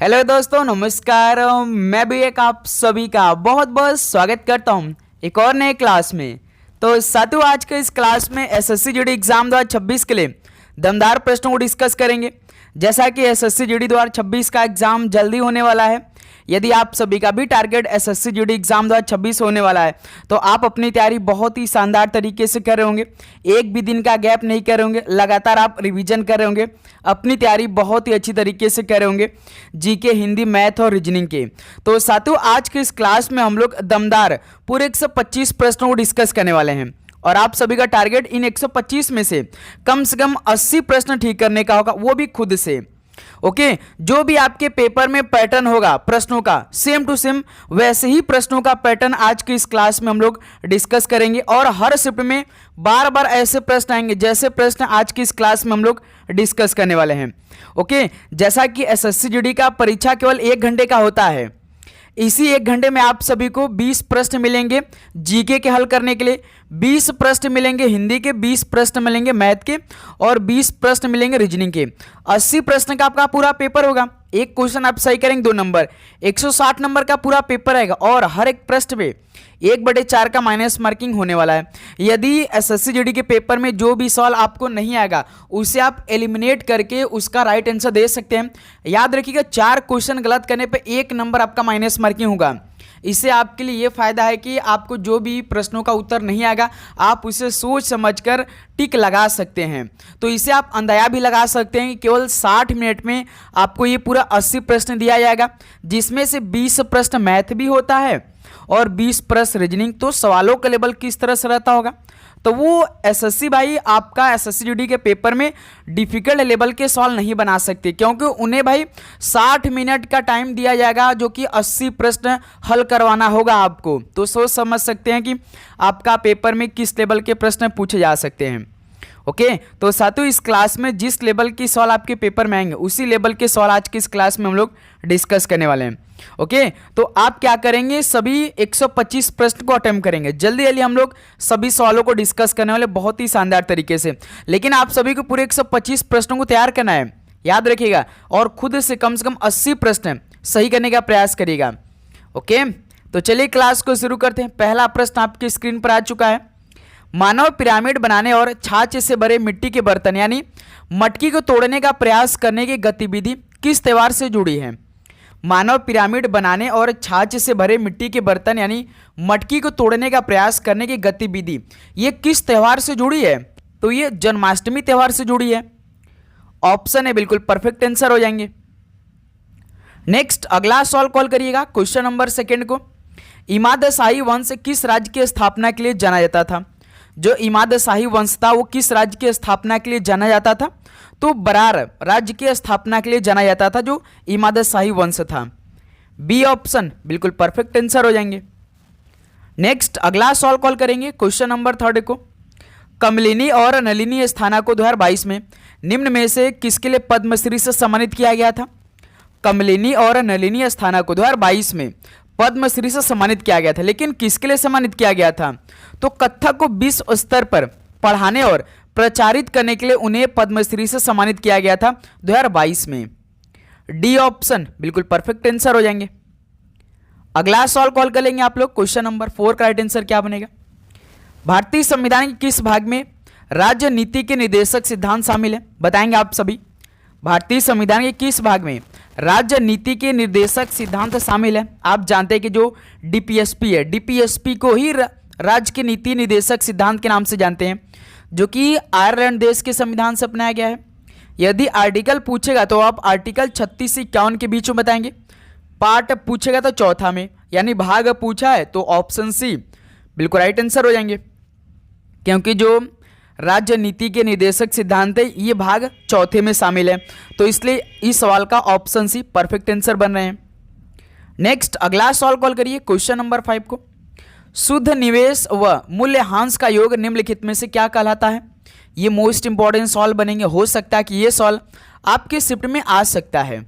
Hello दोस्तों, नमस्कार। मैं भी एक आप सभी का बहुत बहुत स्वागत करता हूं एक और नए क्लास में। तो साथियों, आज के इस क्लास में एसएससी जीडी एग्जाम 2026 के लिए दमदार प्रश्नों को डिस्कस करेंगे। जैसा कि एसएससी जीडी 2026 का एग्जाम जल्दी होने वाला है, यदि आप सभी का भी टारगेट एसएससी जीडी एग्जाम 2026 होने वाला है तो आप अपनी तैयारी बहुत ही शानदार तरीके से कर रहे होंगे। एक भी दिन का गैप नहीं कर रहे होंगे, लगातार आप रिवीजन कर रहे होंगे, अपनी तैयारी बहुत ही अच्छी तरीके से कर रहे होंगे जीके, हिंदी, मैथ और रीजनिंग के। तो साथियों, आज के इस क्लास में हम लोग दमदार पूरे 125 प्रश्नों को डिस्कस करने वाले हैं और आप सभी का टारगेट इन 125 में से कम 80 प्रश्न ठीक करने का होगा, वो भी खुद से। ओके, जो भी आपके पेपर में पैटर्न होगा प्रश्नों का, सेम टू सेम वैसे ही प्रश्नों का पैटर्न आज की इस क्लास में हम लोग डिस्कस करेंगे। और हर शिफ्ट में बार बार ऐसे प्रश्न आएंगे जैसे प्रश्न आज की इस क्लास में हम लोग डिस्कस करने वाले हैं। ओके, जैसा कि एसएससी जीडी का परीक्षा केवल 1 घंटे का होता है, इसी 1 घंटे में आप सभी को 20 प्रश्न मिलेंगे जीके के हल करने के लिए, 20 प्रश्न मिलेंगे हिंदी के, 20 प्रश्न मिलेंगे मैथ के और 20 प्रश्न मिलेंगे रीजनिंग के। 80 प्रश्न का आपका पूरा पेपर होगा। एक क्वेश्चन आप सही करेंगे 2 नंबर, 160 नंबर का पूरा पेपर आएगा और हर एक प्रश्न पे 1/4 का माइनस मार्किंग होने वाला है। यदि एसएससी जीडी के पेपर में जो भी सवाल आपको नहीं आएगा उसे आप एलिमिनेट करके उसका राइट आंसर दे सकते हैं। याद रखिएगा, 4 क्वेश्चन गलत करने पे 1 नंबर आपका माइनस मार्किंग होगा। इससे आपके लिए ये फायदा है कि आपको जो भी प्रश्नों का उत्तर नहीं आएगा आप उसे सोच समझकर टिक लगा सकते हैं। तो इसे आप अंदाजा भी लगा सकते हैं कि केवल 60 मिनट में आपको ये पूरा 80 प्रश्न दिया जाएगा, जिसमें से 20 प्रश्न मैथ भी होता है और 20 प्रश्न रीजनिंग। तो सवालों का लेवल किस तरह से रहता होगा, तो वो एसएससी भाई आपका एसएससी जीडी के पेपर में डिफिकल्ट लेवल के सवाल नहीं बना सकते, क्योंकि उन्हें भाई 60 मिनट का टाइम दिया जाएगा जो कि 80 प्रश्न हल करवाना होगा आपको। तो सोच समझ सकते हैं कि आपका पेपर में किस लेवल के प्रश्न पूछे जा सकते हैं। ओके, तो साथियों, इस क्लास में जिस लेवल की सवाल आपके पेपर में आएंगे उसी लेवल के सवाल आज की इस क्लास में हम लोग डिस्कस करने वाले हैं। ओके, तो आप क्या करेंगे, सभी 125 प्रश्न को अटेम्प्ट करेंगे। जल्दी जल्दी हम लोग सभी सवालों को डिस्कस करने वाले बहुत ही शानदार तरीके से, लेकिन आप सभी को पूरे 125 प्रश्नों को तैयार करना है, याद रखिएगा, और खुद से कम 80 प्रश्न सही करने का प्रयास करिएगा। ओके, तो चलिए क्लास को शुरू करते हैं। पहला प्रश्न आपकी स्क्रीन पर आ चुका है। मानव पिरामिड बनाने और छाछ से भरे मिट्टी के बर्तन यानी मटकी को तोड़ने का प्रयास करने की गतिविधि किस त्योहार से जुड़ी है? मानव पिरामिड बनाने और छाछ से भरे मिट्टी के बर्तन यानी मटकी को तोड़ने का प्रयास करने की गतिविधि ये किस त्योहार से जुड़ी है? तो ये जन्माष्टमी त्योहार से जुड़ी है। ऑप्शन है बिल्कुल परफेक्ट आंसर हो जाएंगे। नेक्स्ट अगला सवाल कॉल करिएगा, क्वेश्चन नंबर 2 को। इमाद शाही वंश किस राज्य की स्थापना के लिए जाना जाता था? जो इमाद शाही वंश था वो किस राज्य की स्थापना के लिए जाना जाता था? तो बरार राज्य की स्थापना के लिए जाना जाता था जो इमाद शाही वंश था। बी ऑप्शन बिल्कुल परफेक्ट आंसर हो जाएंगे। नेक्स्ट अगला सवाल कॉल करेंगे, क्वेश्चन नंबर 3 को। कमलिनी और नलिनी अस्थाना को 2022 में निम्न में से किसके लिए पद्मश्री से सम्मानित किया गया था? कमलिनी और नलिनी अस्थाना को 2022 में पद्मश्री से सम्मानित किया गया था, लेकिन किसके लिए सम्मानित किया गया था? तो कथक को विश्व स्तर पर पढ़ाने और प्रचारित करने के लिए उन्हें पद्मश्री से सम्मानित किया गया था 2022 में। डी ऑप्शन बिल्कुल परफेक्ट आंसर हो जाएंगे। अगला सवाल कॉल करेंगे आप लोग, क्वेश्चन नंबर 4 का राइट आंसर क्या बनेगा? भारतीय संविधान के किस भाग में राज्य नीति के निर्देशक सिद्धांत शामिल है? बताएंगे आप सभी। भारतीय संविधान के किस भाग में राज्य नीति के निर्देशक सिद्धांत शामिल है? आप जानते हैं कि जो डीपीएसपी है, डीपीएसपी को ही राज्य के नीति निर्देशक सिद्धांत के नाम से जानते हैं, जो कि आयरलैंड देश के संविधान से अपनाया गया है। यदि आर्टिकल पूछेगा तो आप आर्टिकल 36 से 51 के बीच में बताएंगे। पार्ट पूछेगा तो चौथा में, यानी भाग पूछा है तो ऑप्शन सी बिल्कुल राइट आंसर हो जाएंगे, क्योंकि जो राज्य नीति के निर्देशक सिद्धांत है ये भाग चौथे में शामिल है, तो इसलिए इस सवाल का ऑप्शन सी परफेक्ट आंसर बन रहे हैं। नेक्स्ट अगला सवाल कॉल करिए, क्वेश्चन नंबर 5 को। शुद्ध निवेश व मूल्यह्रास का योग निम्नलिखित में से क्या कहलाता है? ये मोस्ट इंपॉर्टेंट सवाल बनेंगे, हो सकता है कि ये सवाल आपके शिफ्ट में आ सकता है।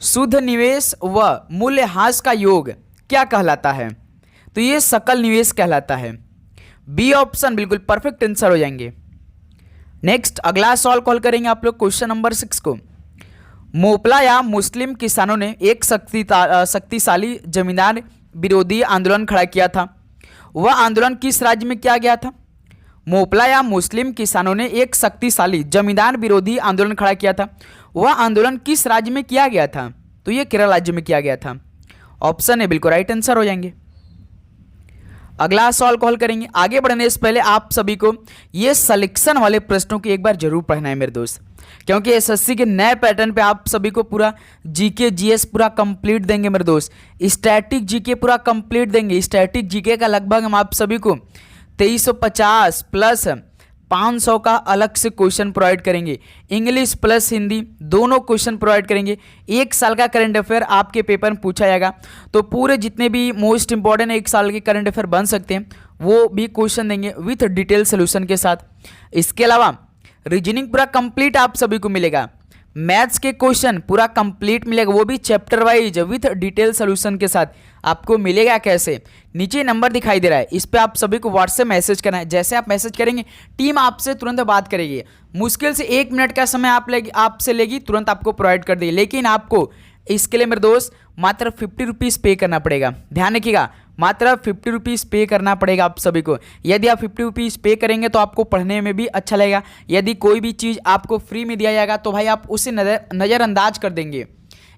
शुद्ध निवेश व मूल्यह्रास का योग क्या कहलाता है? तो ये सकल निवेश कहलाता है। बी ऑप्शन बिल्कुल परफेक्ट आंसर हो जाएंगे। नेक्स्ट अगला सवाल कॉल करेंगे आप लोग, क्वेश्चन नंबर 6 को। मोपला या मुस्लिम किसानों ने एक शक्तिशाली जमींदार विरोधी आंदोलन खड़ा किया था। वह आंदोलन किस राज्य में किया गया था? मोपला या मुस्लिम किसानों ने एक शक्तिशाली जमींदार विरोधी आंदोलन खड़ा किया था। वह आंदोलन किस राज्य में किया गया था? तो ये केरल राज्य में किया गया था। ऑप्शन ए बिल्कुल राइट आंसर हो जाएंगे। अगला सवाल कॉल करेंगे। आगे बढ़ने से पहले आप सभी को ये सिलेक्शन वाले प्रश्नों की एक बार जरूर पढ़ना है मेरे दोस्त, क्योंकि एसएससी के नए पैटर्न पे आप सभी को पूरा जीके जीएस पूरा कंप्लीट देंगे मेरे दोस्त। स्टैटिक जीके पूरा कंप्लीट देंगे। स्टैटिक जीके का लगभग हम आप सभी को 2350 प्लस 500 का अलग से क्वेश्चन प्रोवाइड करेंगे। इंग्लिश प्लस हिंदी दोनों क्वेश्चन प्रोवाइड करेंगे। एक साल का करंट अफेयर आपके पेपर में पूछा जाएगा, तो पूरे जितने भी मोस्ट इंपॉर्टेंट एक साल के करंट अफेयर बन सकते हैं वो भी क्वेश्चन देंगे विथ डिटेल सोल्यूशन के साथ। इसके अलावा रीजनिंग पूरा कंप्लीट आप सभी को मिलेगा। मैथ्स के क्वेश्चन पूरा कंप्लीट मिलेगा, वो भी chapter wise with detail solution के साथ। आपको मिलेगा कैसे? नीचे नंबर दिखाई दे रहा है, इस पे आप सभी को व्हाट्सएप मैसेज करना है। जैसे आप मैसेज करेंगे टीम आपसे तुरंत बात करेगी। मुश्किल से 1 मिनट का समय आपसे लेगी, तुरंत आपको प्रोवाइड कर देगी। लेकिन आपको इसके लिए मेरे दोस्त मात्र 50 रुपीज़ पे करना पड़ेगा। ध्यान रखिएगा, मात्र 50 रुपीज़ पे करना पड़ेगा आप सभी को। यदि आप 50 रुपीज़ पे करेंगे तो आपको पढ़ने में भी अच्छा लगेगा। यदि कोई भी चीज़ आपको फ्री में दिया जाएगा तो भाई आप उसे नज़रअंदाज कर देंगे।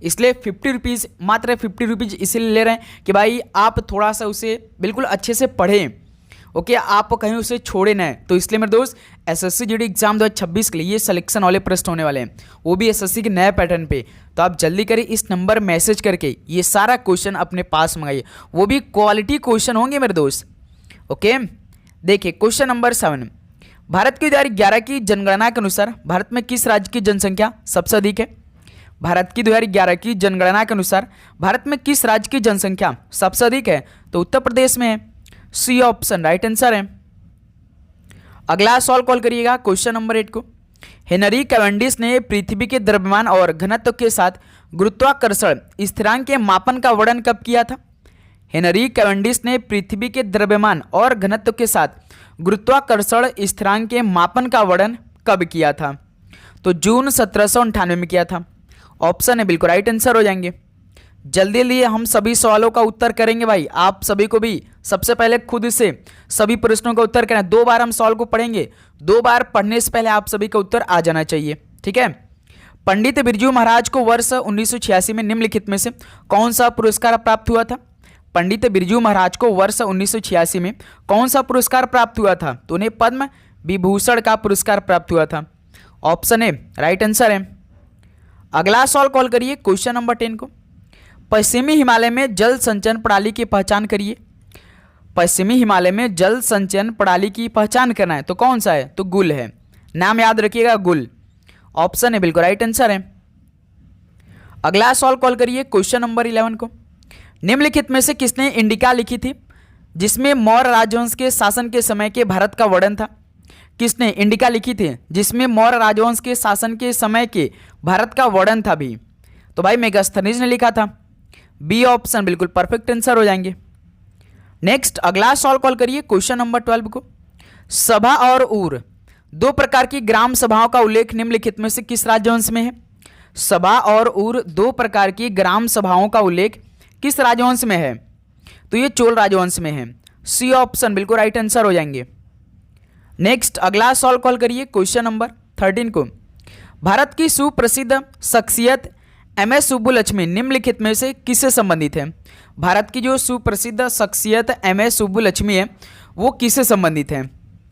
इसलिए 50 रुपीज़, मात्र 50 रुपीज़ इसलिए ले रहे हैं कि भाई आप थोड़ा सा उसे बिल्कुल अच्छे से पढ़ें। ओके, आप कहीं उसे छोड़े ना। तो इसलिए मेरे दोस्त एसएससी जीडी एग्जाम 2026 के लिए ये सिलेक्शन वाले प्रश्न होने वाले हैं, वो भी एसएससी के नए पैटर्न पे। तो आप जल्दी करिए, इस नंबर मैसेज करके ये सारा क्वेश्चन अपने पास मंगाइए, वो भी क्वालिटी क्वेश्चन होंगे मेरे दोस्त। ओके, देखिए क्वेश्चन नंबर 7। भारत की 2011 की जनगणना के अनुसार भारत में किस राज्य की जनसंख्या सबसे अधिक है? भारत की 2011 की जनगणना के अनुसार भारत में किस राज्य की जनसंख्या सबसे अधिक है? तो उत्तर प्रदेश में है। सी ऑप्शन राइट आंसर है। अगला सवाल कॉल करिएगा क्वेश्चन नंबर 8 को। हेनरी कैवेंडिश ने पृथ्वी के द्रव्यमान और घनत्व के साथ गुरुत्वाकर्षण स्थिरांक के मापन का वर्णन कब किया था? हेनरी कैवेंडिश ने पृथ्वी के द्रव्यमान और घनत्व के साथ गुरुत्वाकर्षण स्थिरांक के मापन का वर्णन कब किया था? तो जून 1798 में किया था। ऑप्शन है बिल्कुल राइट आंसर हो जाएंगे। जल्दी लिए हम सभी सवालों का उत्तर करेंगे भाई। आप सभी को भी सबसे पहले खुद से सभी प्रश्नों का उत्तर करना है। 2 बार हम सवाल को पढ़ेंगे, 2 बार पढ़ने से पहले आप सभी का उत्तर आ जाना चाहिए, ठीक है। पंडित बिरजू महाराज को वर्ष 1986 में निम्नलिखित में से कौन सा पुरस्कार प्राप्त हुआ था? पंडित बिरजू महाराज को वर्ष 1986 में कौन सा पुरस्कार प्राप्त हुआ था? तो उन्हें पद्म विभूषण का पुरस्कार प्राप्त हुआ था। ऑप्शन ए राइट आंसर है। अगला सवाल कॉल करिए क्वेश्चन नंबर 10 को। पश्चिमी हिमालय में जल संचयन प्रणाली की पहचान करिए। पश्चिमी हिमालय में जल संचयन प्रणाली की पहचान करना है तो कौन सा है? तो गुल है। नाम याद रखिएगा, गुल। ऑप्शन है बिल्कुल राइट आंसर है। अगला सवाल कॉल करिए क्वेश्चन नंबर 11 को। निम्नलिखित में से किसने इंडिका लिखी थी जिसमें मौर्य राजवंश के शासन के समय के भारत का वर्णन था? किसने इंडिका लिखी थी जिसमें मौर्य राजवंश के शासन के समय के भारत का वर्णन था भी? तो भाई मेगास्थनीज ने लिखा था। बी ऑप्शन बिल्कुल परफेक्ट आंसर हो जाएंगे। नेक्स्ट अगला सवाल कॉल करिए क्वेश्चन नंबर 12 को। सभा और ऊर 2 प्रकार की ग्राम सभाओं का उल्लेख निम्नलिखित में से किस राजवंश में है? सभा और ऊर 2 प्रकार की ग्राम सभाओं का उल्लेख किस राजवंश में है? तो ये चोल राजवंश में है। सी ऑप्शन बिल्कुल राइट आंसर हो जाएंगे। नेक्स्ट अगला सवाल कॉल करिए क्वेश्चन नंबर 13 को। भारत की सुप्रसिद्ध शख्सियत एमएस सुब्बुलक्ष्मी निम्नलिखित में से किससे संबंधित है? भारत की जो सुप्रसिद्ध शख्सियत एमएस सुब्बुलक्ष्मी है वो किससे संबंधित है?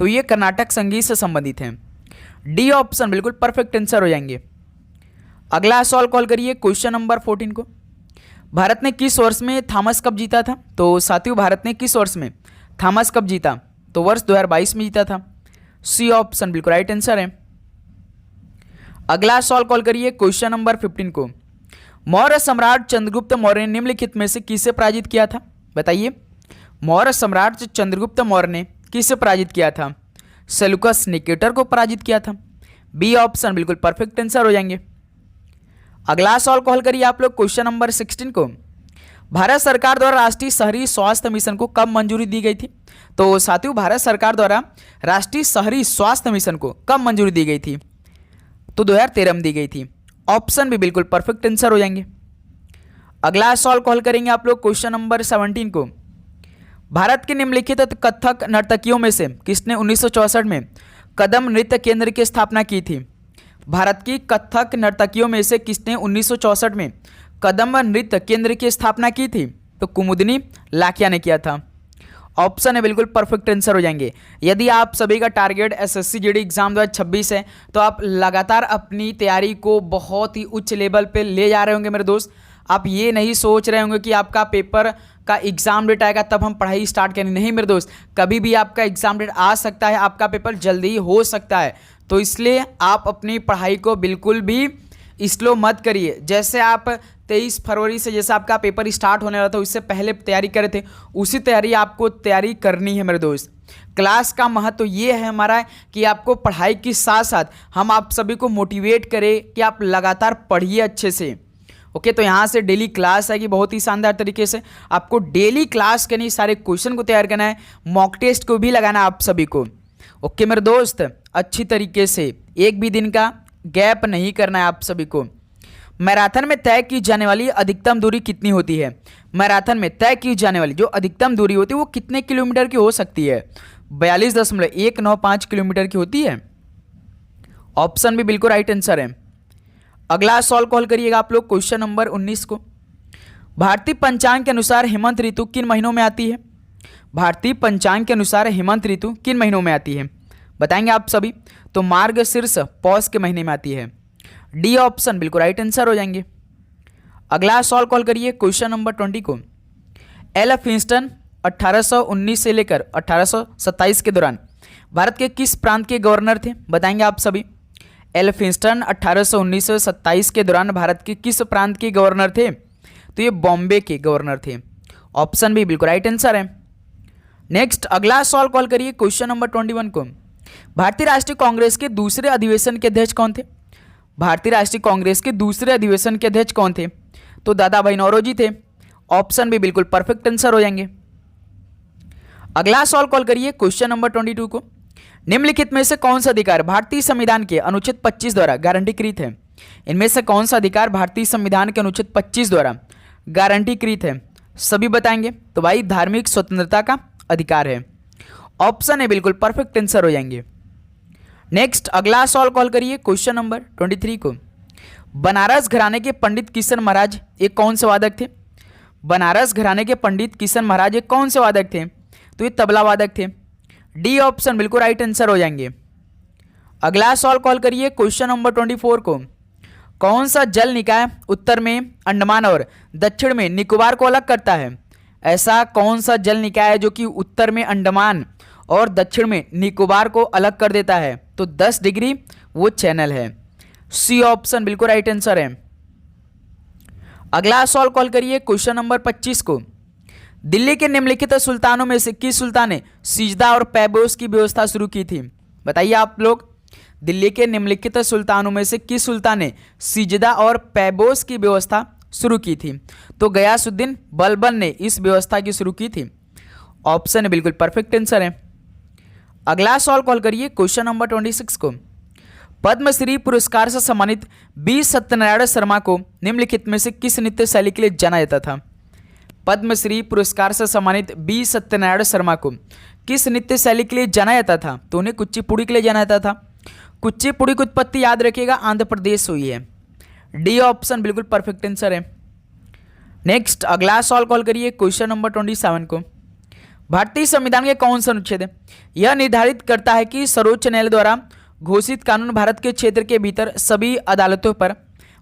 तो ये कर्नाटक संगीत से संबंधित है। डी ऑप्शन बिल्कुल परफेक्ट आंसर हो जाएंगे। अगला सवाल कॉल करिए क्वेश्चन नंबर 14 को। भारत ने किस वर्ष में थॉमस कप जीता था? तो साथियों भारत ने किस वर्ष में थॉमस कप जीता? तो वर्ष 2022 में जीता था। सी ऑप्शन बिल्कुल राइट आंसर है। अगला सवाल कॉल करिए क्वेश्चन नंबर 15 को। मौर्य सम्राट चंद्रगुप्त मौर्य ने निम्नलिखित में से किसे पराजित किया था? बताइए, मौर्य सम्राट चंद्रगुप्त मौर्य ने किसे पराजित किया था? सेल्यूकस निकेटर को पराजित किया था। बी ऑप्शन बिल्कुल परफेक्ट आंसर हो जाएंगे। अगला सवाल कॉल करिए आप लोग क्वेश्चन नंबर 16 को। भारत सरकार द्वारा राष्ट्रीय शहरी स्वास्थ्य मिशन को कब मंजूरी दी गई थी? तो साथियों भारत सरकार द्वारा राष्ट्रीय शहरी स्वास्थ्य मिशन को कब मंजूरी दी गई थी? तो 2013 में दी गई थी। ऑप्शन भी बिल्कुल परफेक्ट आंसर हो जाएंगे। अगला सवाल कॉल करेंगे आप लोग क्वेश्चन नंबर 17 को। भारत के निम्नलिखित कथक नर्तकियों में से किसने 1964 में कदम नृत्य केंद्र की स्थापना की थी? भारत की कथक नर्तकियों में से किसने 1964 में कदम नृत्य केंद्र की स्थापना की थी? तो कुमुदनी लाकिया ने किया था। ऑप्शन है बिल्कुल परफेक्ट आंसर हो जाएंगे। यदि आप सभी का टारगेट एसएससी जीडी एग्जाम 2026 है तो आप लगातार अपनी तैयारी को बहुत ही उच्च लेवल पे ले जा रहे होंगे मेरे दोस्त। आप ये नहीं सोच रहे होंगे कि आपका पेपर का एग्जाम डेट आएगा तब हम पढ़ाई स्टार्ट करेंगे। नहीं मेरे दोस्त, कभी भी आपका एग्जाम डेट आ सकता है, आपका पेपर जल्दी ही हो सकता है। तो इसलिए आप अपनी पढ़ाई को बिल्कुल भी स्लो मत करिए। जैसे आप 23 फरवरी से जैसे आपका पेपर स्टार्ट होने वाला था उससे पहले तैयारी करे थे, उसी तैयारी आपको तैयारी करनी है मेरे दोस्त। क्लास का महत्व ये है हमारा कि आपको पढ़ाई के साथ साथ हम आप सभी को मोटिवेट करें कि आप लगातार पढ़िए अच्छे से। ओके, तो यहाँ से डेली क्लास आएगी बहुत ही शानदार तरीके से। आपको डेली क्लास करनी, सारे क्वेश्चन को तैयार करना है, मॉक टेस्ट को भी लगाना है आप सभी को। ओके मेरे दोस्त, अच्छी तरीके से एक भी दिन का गैप नहीं करना है आप सभी को। मैराथन में तय की जाने वाली अधिकतम दूरी कितनी होती है? मैराथन में तय की जाने वाली जो अधिकतम दूरी होती है वो कितने किलोमीटर की हो सकती है? 42.195 किलोमीटर की होती है। ऑप्शन भी बिल्कुल राइट आंसर है। अगला सवाल कॉल करिएगा आप लोग क्वेश्चन नंबर 19 को। भारतीय पंचांग के अनुसार हेमंत ऋतु किन महीनों में आती है? भारतीय पंचांग के अनुसार हेमंत ऋतु किन महीनों में आती है? बताएंगे आप सभी। तो मार्गशीर्ष पौष के महीने में आती है। डी ऑप्शन बिल्कुल राइट आंसर हो जाएंगे। अगला सवाल कॉल करिए क्वेश्चन नंबर 20 को। एल फिंस्टन 1819 से लेकर 1827 के दौरान भारत के किस प्रांत के गवर्नर थे? बताएंगे आप सभी। एल फिंस्टन 1819 से 27 के दौरान भारत के किस प्रांत के गवर्नर थे? तो ये बॉम्बे के गवर्नर थे। ऑप्शन भी बिल्कुल राइट आंसर है। नेक्स्ट अगला सवाल कॉल करिए क्वेश्चन नंबर 21 को। भारतीय राष्ट्रीय कांग्रेस के दूसरे अधिवेशन के अध्यक्ष कौन थे? भारतीय राष्ट्रीय कांग्रेस के दूसरे अधिवेशन के अध्यक्ष कौन थे? तो दादा भाई नौरोजी थे। ऑप्शन भी बिल्कुल परफेक्ट आंसर हो जाएंगे। अगला सवाल कॉल करिए क्वेश्चन नंबर 22 को। निम्नलिखित में से कौन सा अधिकार भारतीय संविधान के अनुच्छेद 25 द्वारा गारंटीकृत है? इनमें से कौन सा अधिकार भारतीय संविधान के अनुच्छेद 25 द्वारा गारंटीकृत है? सभी बताएंगे। तो भाई धार्मिक स्वतंत्रता का अधिकार है। ऑप्शन है बिल्कुल परफेक्ट आंसर हो जाएंगे। नेक्स्ट अगला सवाल कॉल करिए क्वेश्चन नंबर 23 को। बनारस घराने के पंडित किशन महाराज एक कौन से वादक थे? बनारस घराने के पंडित किशन महाराज एक कौन से वादक थे? तो ये तबला वादक थे। डी ऑप्शन बिल्कुल राइट आंसर हो जाएंगे। अगला सवाल कॉल करिए क्वेश्चन नंबर 24 को। कौन सा जल निकाय उत्तर में अंडमान और दक्षिण में निकोबार को अलग करता है? ऐसा कौन सा जल निकाय है जो कि उत्तर में अंडमान और दक्षिण में निकोबार को अलग कर देता है? तो 10 डिग्री वो चैनल है। सी ऑप्शन बिल्कुल राइट आंसर है। अगला सवाल कॉल करिए क्वेश्चन नंबर 25 को। दिल्ली के निम्नलिखित सुल्तानों में से किस सुल्तान ने सिजदा और पैबोस की व्यवस्था शुरू की थी? बताइए आप लोग। दिल्ली के निम्नलिखित सुल्तानों में से किस सुल्तान ने सिजदा और पैबोस की व्यवस्था शुरू की थी? तो गयासुद्दीन बलबन ने इस व्यवस्था की शुरू की थी। ऑप्शन बिल्कुल परफेक्ट आंसर है। अगला सवाल कॉल करिए क्वेश्चन नंबर 26 को। पद्मश्री पुरस्कार से सम्मानित बी सत्यनारायण शर्मा को निम्नलिखित में से किस नृत्य शैली के लिए जाना जाता था? पद्मश्री पुरस्कार से सम्मानित बी सत्यनारायण शर्मा को किस नृत्य शैली के लिए जाना जाता था? तो उन्हें कुचिपुड़ी के लिए जाना जाता था। कुचिपुड़ी की उत्पत्ति याद रखिएगा आंध्र प्रदेश हुई है। डी ऑप्शन बिल्कुल परफेक्ट आंसर है। नेक्स्ट अगला सवाल कॉल करिए क्वेश्चन नंबर 27 को। भारतीय संविधान के कौन सा अनुच्छेद है यह निर्धारित करता है कि सर्वोच्च न्यायालय द्वारा घोषित कानून भारत के क्षेत्र के भीतर सभी अदालतों पर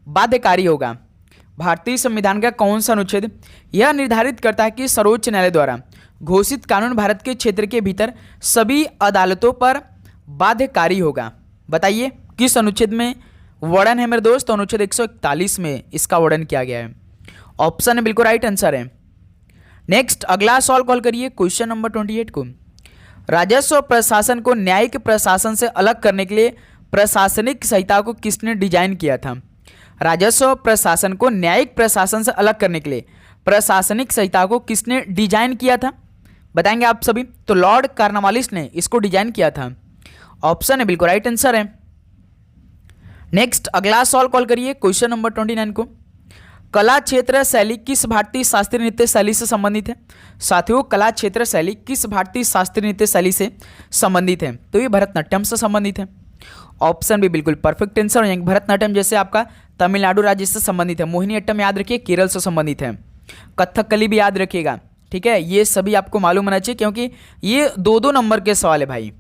बाध्यकारी होगा? भारतीय संविधान का कौन सा अनुच्छेद यह निर्धारित करता है कि सर्वोच्च न्यायालय द्वारा घोषित कानून भारत के क्षेत्र के भीतर सभी अदालतों पर बाध्यकारी होगा? बताइए किस अनुच्छेद में वर्णन है मेरे दोस्त? अनुच्छेद 141 में इसका वर्णन किया गया है। ऑप्शन बिल्कुल राइट आंसर है। नेक्स्ट अगला सवाल कॉल करिए क्वेश्चन नंबर 28 को। राजस्व प्रशासन को न्यायिक प्रशासन से अलग करने के लिए प्रशासनिक संहिता को किसने डिजाइन किया था? राजस्व प्रशासन को न्यायिक प्रशासन से अलग करने के लिए प्रशासनिक संहिता को किसने डिजाइन किया था? बताएंगे आप सभी। तो लॉर्ड कॉर्नवालिस ने इसको डिजाइन किया था। ऑप्शन बिल्कुल राइट आंसर है। नेक्स्ट अगला सवाल कॉल करिए क्वेश्चन नंबर 29 को। कला क्षेत्र शैली किस भारतीय शास्त्रीय नृत्य शैली से संबंधित है? साथियों, कला क्षेत्र शैली किस भारतीय शास्त्रीय नृत्य शैली से संबंधित है? तो ये भरतनाट्यम से संबंधित है। ऑप्शन भी बिल्कुल परफेक्ट आंसर हो जाएंगे। भरतनाट्यम जैसे आपका तमिलनाडु राज्य से संबंधित है, मोहिनीअट्टम याद रखिए केरल से संबंधित है, कथकली भी याद रखिएगा, ठीक है। ये सभी आपको मालूम होना चाहिए क्योंकि ये 2-2 नंबर के सवाल है भाई।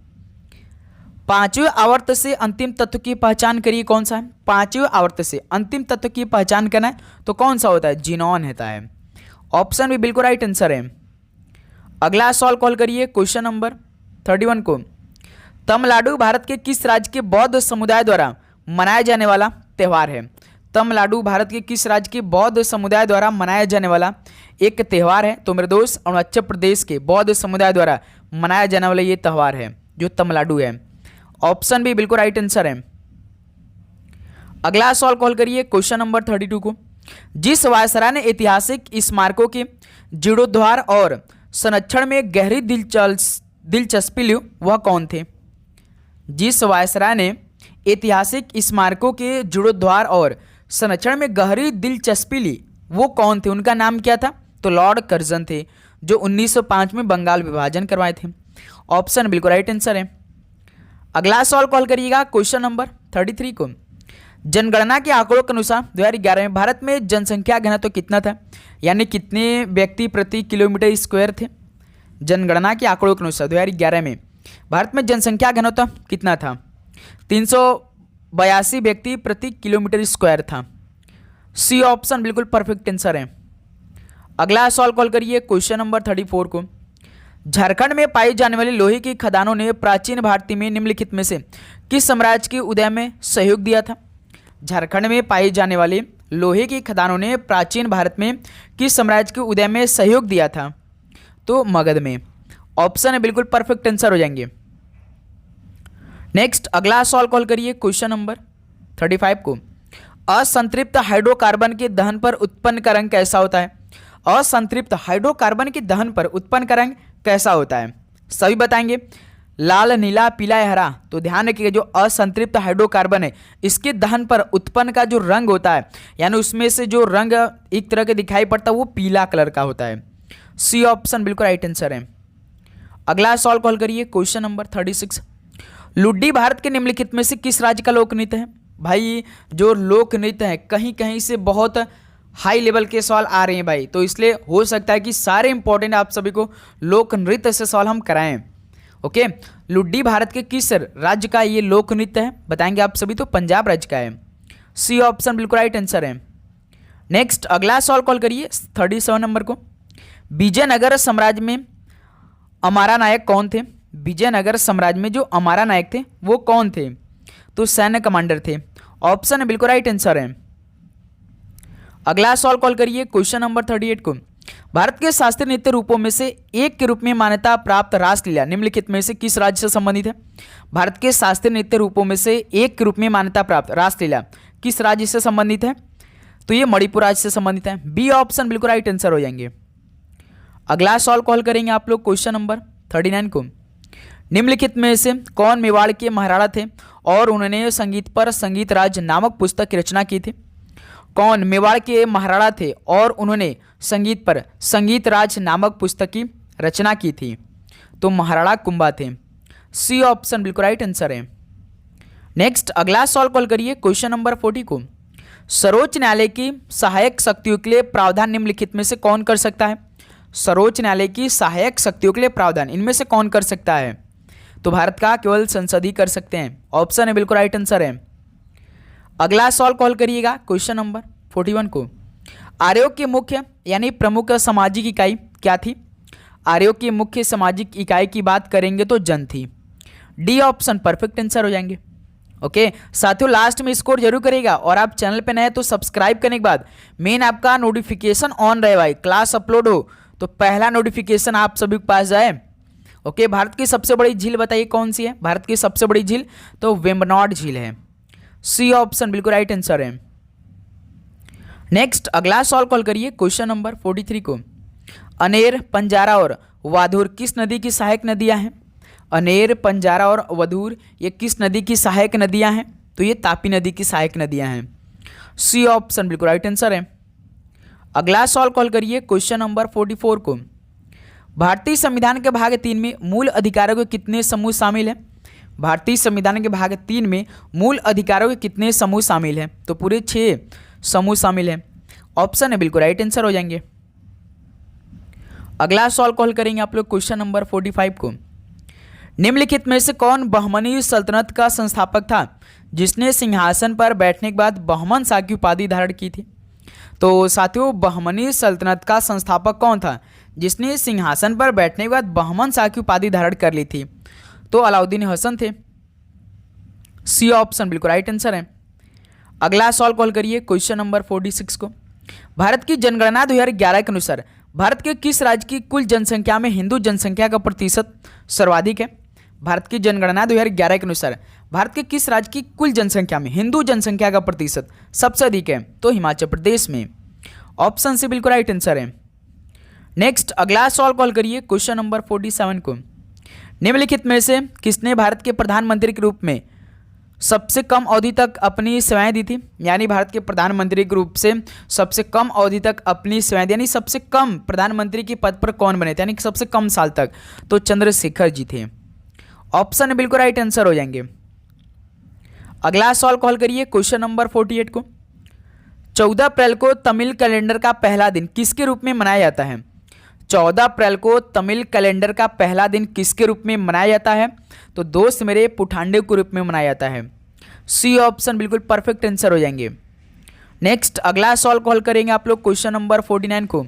पांचवें आवर्त से अंतिम तत्व की पहचान करिए, कौन सा है? पांचवें आवर्त से अंतिम तत्व की पहचान करना है तो कौन सा होता है? जीनॉन होता है। ऑप्शन भी बिल्कुल राइट आंसर है। अगला सवाल कॉल करिए क्वेश्चन नंबर 31 को। तमिलनाडु भारत के किस राज्य के बौद्ध समुदाय द्वारा मनाया जाने वाला त्यौहार है? तमिलनाडु भारत के किस राज्य के बौद्ध समुदाय द्वारा मनाया जाने वाला एक त्यौहार है? तो मेरे दोस्त अरुणाचल प्रदेश के बौद्ध समुदाय द्वारा मनाया जाने वाला ये त्यौहार है जो तमिलनाडु है। ऑप्शन भी बिल्कुल राइट आंसर है। अगला सवाल कॉल करिए क्वेश्चन नंबर 32 को। जिस वायसराय ने ऐतिहासिक स्मारकों के जीर्णोद्धार और संरक्षण में गहरी दिलचस्पी ली वह कौन थे? जिस वायसराय ने ऐतिहासिक स्मारकों के जीर्णोद्धार और संरक्षण में गहरी दिलचस्पी ली वो कौन थे? उनका नाम क्या था? तो लॉर्ड कर्जन थे जो 1905 में बंगाल विभाजन करवाए थे। ऑप्शन बिल्कुल राइट आंसर है। अगला सवाल कॉल करिएगा क्वेश्चन नंबर 33 को। जनगणना के आंकड़ों के अनुसार 2011 में भारत में जनसंख्या घनत्व कितना था? यानी कितने व्यक्ति प्रति किलोमीटर स्क्वायर थे? जनगणना के आंकड़ों के अनुसार 2011 में भारत में जनसंख्या घनत्व कितना था? 382 व्यक्ति प्रति किलोमीटर स्क्वायर था। सी ऑप्शन बिल्कुल परफेक्ट आंसर है। अगला सवाल कॉल करिए क्वेश्चन नंबर 34 को। झारखंड में पाई जाने वाली लोहे की खदानों ने प्राचीन भारत में निम्नलिखित में से किस साम्राज्य के उदय में सहयोग दिया था? झारखंड में पाई जाने वाली लोहे की खदानों ने प्राचीन भारत में किस साम्राज्य के उदय में सहयोग दिया था? तो मगध में। ऑप्शन है बिल्कुल परफेक्ट आंसर हो जाएंगे। नेक्स्ट अगला सवाल कॉल करिए क्वेश्चन नंबर 35 को। असंतृप्त हाइड्रोकार्बन के दहन पर उत्पन्न का रंग कैसा होता है? असंतृप्त हाइड्रोकार्बन के दहन पर उत्पन्न का रंग कैसा होता है? सभी बताएंगे, लाल, नीला, पीला या हरा। तो ध्यान रखिएगा जो असंतृप्त हाइड्रोकार्बन है इसके दहन पर उत्पन्न का जो रंग होता है यानी उसमें से जो रंग एक तरह के दिखाई पड़ता है वो पीला कलर का होता है। सी ऑप्शन बिल्कुल राइट आंसर है। अगला सवाल कॉल करिए क्वेश्चन नंबर 36। लुड्डी भारत के निम्नलिखित में से किस राज्य का लोक नृत्य है? भाई जो लोक नृत्य है कहीं कहीं से बहुत हाई लेवल के सवाल आ रहे हैं भाई, तो इसलिए हो सकता है कि सारे इंपॉर्टेंट आप सभी को लोक नृत्य से सवाल हम कराएं। ओके, लुड्डी भारत के किस राज्य का ये लोक नृत्य है बताएंगे आप सभी? तो पंजाब राज्य का है। सी ऑप्शन बिल्कुल राइट आंसर है। नेक्स्ट अगला सवाल कॉल करिए 37 नंबर को। विजयनगर साम्राज्य में अमारा नायक कौन थे? विजयनगर साम्राज्य में जो अमारा नायक थे वो कौन थे? तो सैन्य कमांडर थे। ऑप्शन बिल्कुल राइट आंसर है। अगला सवाल कॉल करिए क्वेश्चन नंबर 38 को। भारत के शास्त्रीय नृत्य रूपों में से एक के रूप में मान्यता प्राप्त रासलीला निम्नलिखित में से किस राज्य से संबंधित है? भारत के शास्त्रीय नृत्य रूपों में से एक के रूप में मान्यता प्राप्त रासलीला किस राज्य से संबंधित है? तो ये मणिपुर राज्य से संबंधित है। बी ऑप्शन बिल्कुल राइट आंसर हो जाएंगे। अगला सवाल कॉल करेंगे आप लोग क्वेश्चन नंबर 39 को। निम्नलिखित में से कौन मेवाड़ के महाराणा थे और उन्होंने संगीत पर संगीत राज नामक पुस्तक की रचना की थी? कौन मेवाड़ के महाराणा थे और उन्होंने संगीत पर संगीत राज नामक पुस्तक की रचना की थी? तो महाराणा कुंभा थे। सी ऑप्शन बिल्कुल राइट आंसर है। नेक्स्ट अगला सवाल कॉल करिए क्वेश्चन नंबर 40 को। सर्वोच्च न्यायालय की सहायक शक्तियों के लिए प्रावधान निम्नलिखित में से कौन कर सकता है? सर्वोच्च न्यायालय की सहायक शक्तियों के लिए प्रावधान इनमें से कौन कर सकता है? तो भारत का केवल संसद ही कर सकते हैं। ऑप्शन है बिल्कुल राइट आंसर है। अगला सवाल कॉल करिएगा क्वेश्चन नंबर 41 को। आयोग की मुख्य यानी प्रमुख सामाजिक इकाई क्या थी? आयोग की मुख्य सामाजिक इकाई की बात करेंगे तो जन थी। डी ऑप्शन परफेक्ट आंसर हो जाएंगे। ओके साथियों, लास्ट में स्कोर जरूर करेगा और आप चैनल पे नए हैं तो सब्सक्राइब करने के बाद मेन आपका नोटिफिकेशन ऑन रहे भाई, क्लास अपलोड हो तो पहला नोटिफिकेशन आप सभी के पास जाए। ओके, भारत की सबसे बड़ी झील बताइए कौन सी है? भारत की सबसे बड़ी झील तो वेम्बनाड झील है। सी ऑप्शन बिल्कुल राइट आंसर है। नेक्स्ट अगला सवाल कॉल करिए क्वेश्चन नंबर 43 को। अनेर, पंजारा और वाधूर किस नदी की सहायक नदियां हैं? अनेर, पंजारा और वधूर ये किस नदी की सहायक नदियां हैं? तो ये तापी नदी की सहायक नदियां हैं। सी ऑप्शन बिल्कुल राइट आंसर है। अगला सवाल कॉल करिए क्वेश्चन नंबर 44 को। भारतीय संविधान के भाग 3 में मूल अधिकारों के कितने समूह शामिल हैं? भारतीय संविधान के भाग 3 में मूल अधिकारों के कितने समूह शामिल हैं? तो पूरे 6 समूह शामिल हैं। ऑप्शन है बिल्कुल राइट आंसर हो जाएंगे। अगला सवाल कॉल करेंगे आप लोग क्वेश्चन नंबर 45 को। निम्नलिखित में से कौन बहमनी सल्तनत का संस्थापक था जिसने सिंहासन पर बैठने के बाद बहमन शाह की उपाधि धारण की थी? तो साथियों, बहमनी सल्तनत का संस्थापक कौन था जिसने सिंहासन पर बैठने के बाद बहमन शाह की उपाधि धारण कर ली थी? तो अलाउद्दीन हसन थे। सी ऑप्शन बिल्कुल राइट आंसर है। अगला सवाल कॉल करिए क्वेश्चन नंबर 46 को। भारत की जनगणना 2011 के अनुसार भारत के किस राज्य की कुल जनसंख्या में हिंदू जनसंख्या का प्रतिशत सर्वाधिक है? भारत की जनगणना 2011 के अनुसार भारत के किस राज्य की कुल जनसंख्या में हिंदू जनसंख्या का प्रतिशत सबसे अधिक है? तो हिमाचल प्रदेश में। ऑप्शन से बिल्कुल राइट आंसर है। नेक्स्ट अगला सवाल कॉल करिए क्वेश्चन नंबर 47 को। निम्नलिखित में से किसने भारत के प्रधानमंत्री के रूप में सबसे कम अवधि तक अपनी सेवाएं दी थी? यानी भारत के प्रधानमंत्री के रूप से सबसे कम अवधि तक अपनी सेवाएं दी, यानी सबसे कम प्रधानमंत्री के पद पर कौन बने थे, यानी कि सबसे कम साल तक? तो चंद्रशेखर जी थे। ऑप्शन बिल्कुल राइट आंसर हो जाएंगे। अगला सवाल कॉल करिए क्वेश्चन नंबर 48 को। 14 अप्रैल को तमिल कैलेंडर का पहला दिन किसके रूप में मनाया जाता है? 14 अप्रैल को तमिल कैलेंडर का पहला दिन किसके रूप में मनाया जाता है? तो दोस्त मेरे पुठांडे के रूप में मनाया जाता है। सी ऑप्शन बिल्कुल परफेक्ट आंसर हो जाएंगे। नेक्स्ट अगला सवाल कॉल करेंगे आप लोग क्वेश्चन नंबर 49 को।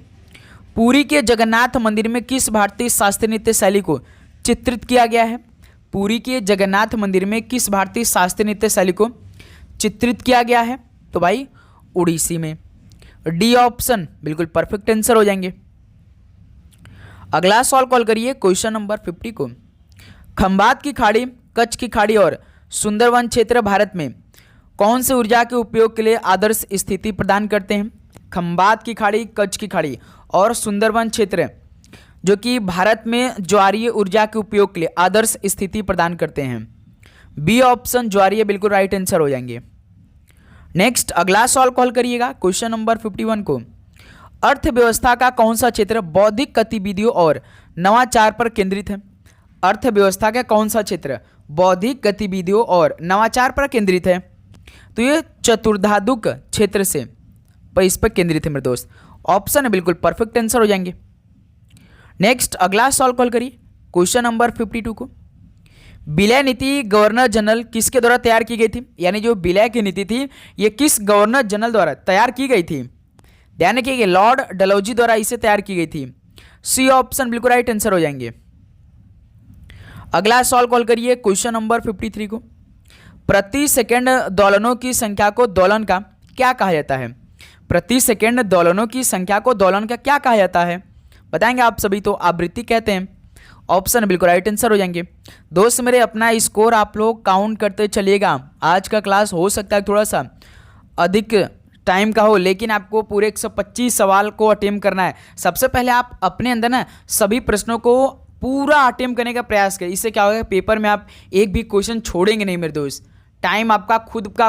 पुरी के जगन्नाथ मंदिर में किस भारतीय शास्त्रीय नृत्य शैली को चित्रित किया गया है? पुरी के जगन्नाथ मंदिर में किस भारतीय शास्त्रीय नृत्य शैली को चित्रित किया गया है? तो भाई उड़ीसी में। डी ऑप्शन बिल्कुल परफेक्ट आंसर हो जाएंगे। अगला सवाल कॉल करिए क्वेश्चन नंबर 50 को। खंबात की खाड़ी, कच्छ की खाड़ी और सुंदरवन क्षेत्र भारत में कौन से ऊर्जा के उपयोग के लिए आदर्श स्थिति प्रदान करते हैं? खंबात की खाड़ी, कच्छ की खाड़ी और सुंदरवन क्षेत्र जो कि भारत में ज्वारीय ऊर्जा के उपयोग के लिए आदर्श स्थिति प्रदान करते हैं। बी ऑप्शन ज्वारीय बिल्कुल राइट आंसर हो जाएंगे। नेक्स्ट अगला सवाल कॉल करिएगा क्वेश्चन नंबर 51 को। अर्थव्यवस्था का कौन सा क्षेत्र बौद्धिक गतिविधियों और नवाचार पर केंद्रित है? अर्थव्यवस्था का कौन सा क्षेत्र बौद्धिक गतिविधियों और नवाचार पर केंद्रित है? तो ये चतुर्धातुक क्षेत्र से पर इस पर केंद्रित है मेरे दोस्त। ऑप्शन बिल्कुल परफेक्ट आंसर हो जाएंगे। नेक्स्ट अगला सवाल कॉल करिए क्वेश्चन नंबर 52 को। विलय नीति गवर्नर जनरल किसके द्वारा तैयार की गई थी? यानी जो विलय की नीति थी ये किस गवर्नर जनरल द्वारा तैयार की गई थी? ध्यान रखिए लॉर्ड डलहौजी द्वारा इसे तैयार की गई थी। सी ऑप्शन बिल्कुल राइट आंसर हो जाएंगे। अगला सवाल कॉल करिए क्वेश्चन नंबर 53 को। प्रति सेकंड दोलनों की संख्या को दोलन का क्या कहा जाता है? प्रति सेकंड दोलनों की संख्या को दोलन का क्या कहा जाता है? बताएंगे आप सभी। तो आवृत्ति कहते हैं। ऑप्शन बिल्कुल राइट आंसर हो जाएंगे। दोस्त मेरे अपना स्कोर आप लोग काउंट करते चलिएगा। आज का क्लास हो सकता है थोड़ा सा अधिक टाइम का हो, लेकिन आपको पूरे 125 सवाल को अटेम्प्ट करना है। सबसे पहले आप अपने अंदर ना सभी प्रश्नों को पूरा अटेम्प्ट करने का प्रयास करें। इससे क्या होगा, पेपर में आप एक भी क्वेश्चन छोड़ेंगे नहीं मेरे दोस्त। टाइम आपका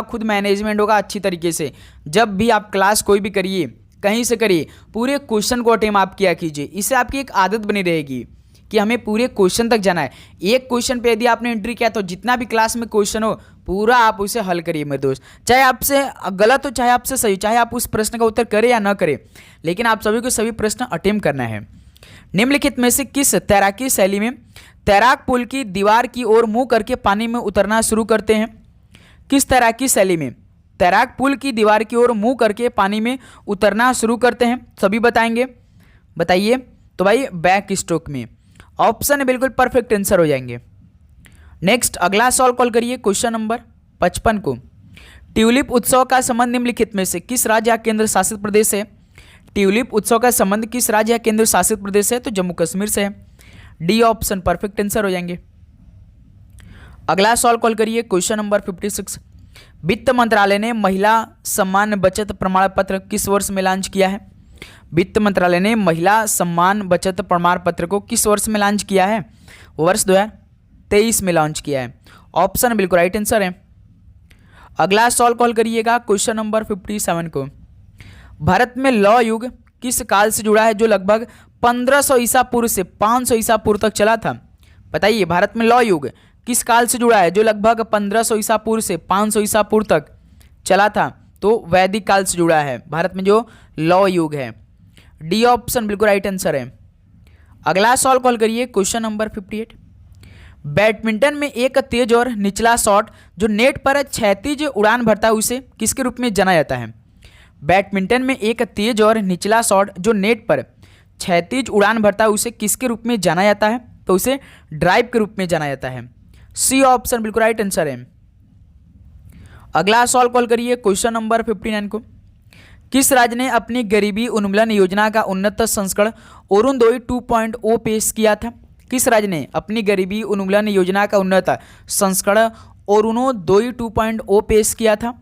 खुद मैनेजमेंट होगा अच्छी तरीके से। जब भी आप क्लास कोई भी करिए, कहीं से करिए, पूरे क्वेश्चन को अटेम्प्ट आप किया कीजिए। इससे आपकी एक आदत बनी रहेगी कि हमें पूरे क्वेश्चन तक जाना है। एक क्वेश्चन पे यदि आपने एंट्री किया तो जितना भी क्लास में क्वेश्चन हो पूरा आप उसे हल करिए मेरे दोस्त। चाहे आपसे गलत हो चाहे आपसे सही, चाहे आप उस प्रश्न का उत्तर करें या ना करें, लेकिन आप सभी को सभी प्रश्न अटेम्प्ट करना है। निम्नलिखित में से किस तैराकी शैली में तैराक पुल की दीवार की ओर मुंह करके पानी में उतरना शुरू करते हैं? किस तैराकी शैली में तैराक पुल की दीवार की ओर मुंह करके पानी में उतरना शुरू करते हैं? सभी बताएंगे, बताइए। तो भाई बैक स्ट्रोक में। ऑप्शन बिल्कुल परफेक्ट आंसर हो जाएंगे। नेक्स्ट अगला सवाल कॉल करिए क्वेश्चन नंबर 55 को। ट्यूलिप उत्सव का संबंध निम्नलिखित में से किस राज्य या केंद्र शासित प्रदेश से? ट्यूलिप उत्सव का संबंध किस राज्य या केंद्र शासित प्रदेश से? तो जम्मू कश्मीर से है। डी ऑप्शन परफेक्ट आंसर हो जाएंगे। अगला सवाल कॉल करिए क्वेश्चन नंबर 56। वित्त मंत्रालय ने महिला सम्मान बचत प्रमाण पत्र किस वर्ष में लॉन्च किया है? वित्त मंत्रालय ने महिला सम्मान बचत प्रमाण पत्र को किस वर्ष में लॉन्च किया है? वर्ष 2023 में लॉन्च किया है। ऑप्शन बिल्कुल राइट आंसर है। अगला सॉल्व कॉल करिएगा क्वेश्चन नंबर 57 को। भारत में लौ युग किस काल से जुड़ा है जो लगभग 1500 ईसा पूर्व से 500 ईसा पूर्व तक चला था? बताइए, भारत में लौ युग किस काल से जुड़ा है जो लगभग 1500 ईसा पूर्व से 500 ईसा पूर्व तक चला था? तो वैदिक काल से जुड़ा है भारत में जो लौ युग है। डी ऑप्शन बिल्कुल राइट आंसर है। अगला सॉल्व कॉल करिए क्वेश्चन नंबर 58। बैडमिंटन में एक तेज और निचला शॉट जो नेट पर क्षैतिज उड़ान भरता है उसे किसके रूप में जाना जाता है? बैडमिंटन में एक तेज और निचला शॉट जो नेट पर क्षैतिज उड़ान भरता है उसे किसके रूप में जाना जाता है? तो उसे ड्राइव के रूप में जाना जाता है। सी ऑप्शन बिल्कुल राइट आंसर है। अगला सॉल्व कॉल करिए क्वेश्चन नंबर 59 को। किस राज्य ने अपनी गरीबी उन्मूलन योजना का उन्नत संस्करण अरुणोदय 2.0 पेश किया था? किस राज्य ने अपनी गरीबी उन्मूलन योजना का उन्नत संस्करण अरुणोदय 2.0 पेश किया था?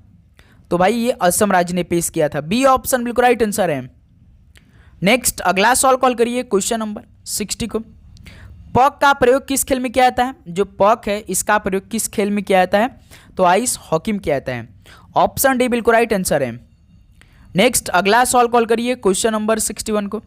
तो भाई ये असम राज्य ने पेश किया था। बी ऑप्शन बिल्कुल राइट आंसर है। नेक्स्ट अगला सॉल्व कॉल करिए क्वेश्चन नंबर 60 को। पॉक का प्रयोग किस खेल में किया जाता है? जो पॉक है इसका प्रयोग किस खेल में किया जाता है? तो आइस हॉकी में किया जाता है। ऑप्शन डी बिल्कुल राइट आंसर है। नेक्स्ट अगला सॉल्व कॉल करिए क्वेश्चन नंबर 61 को।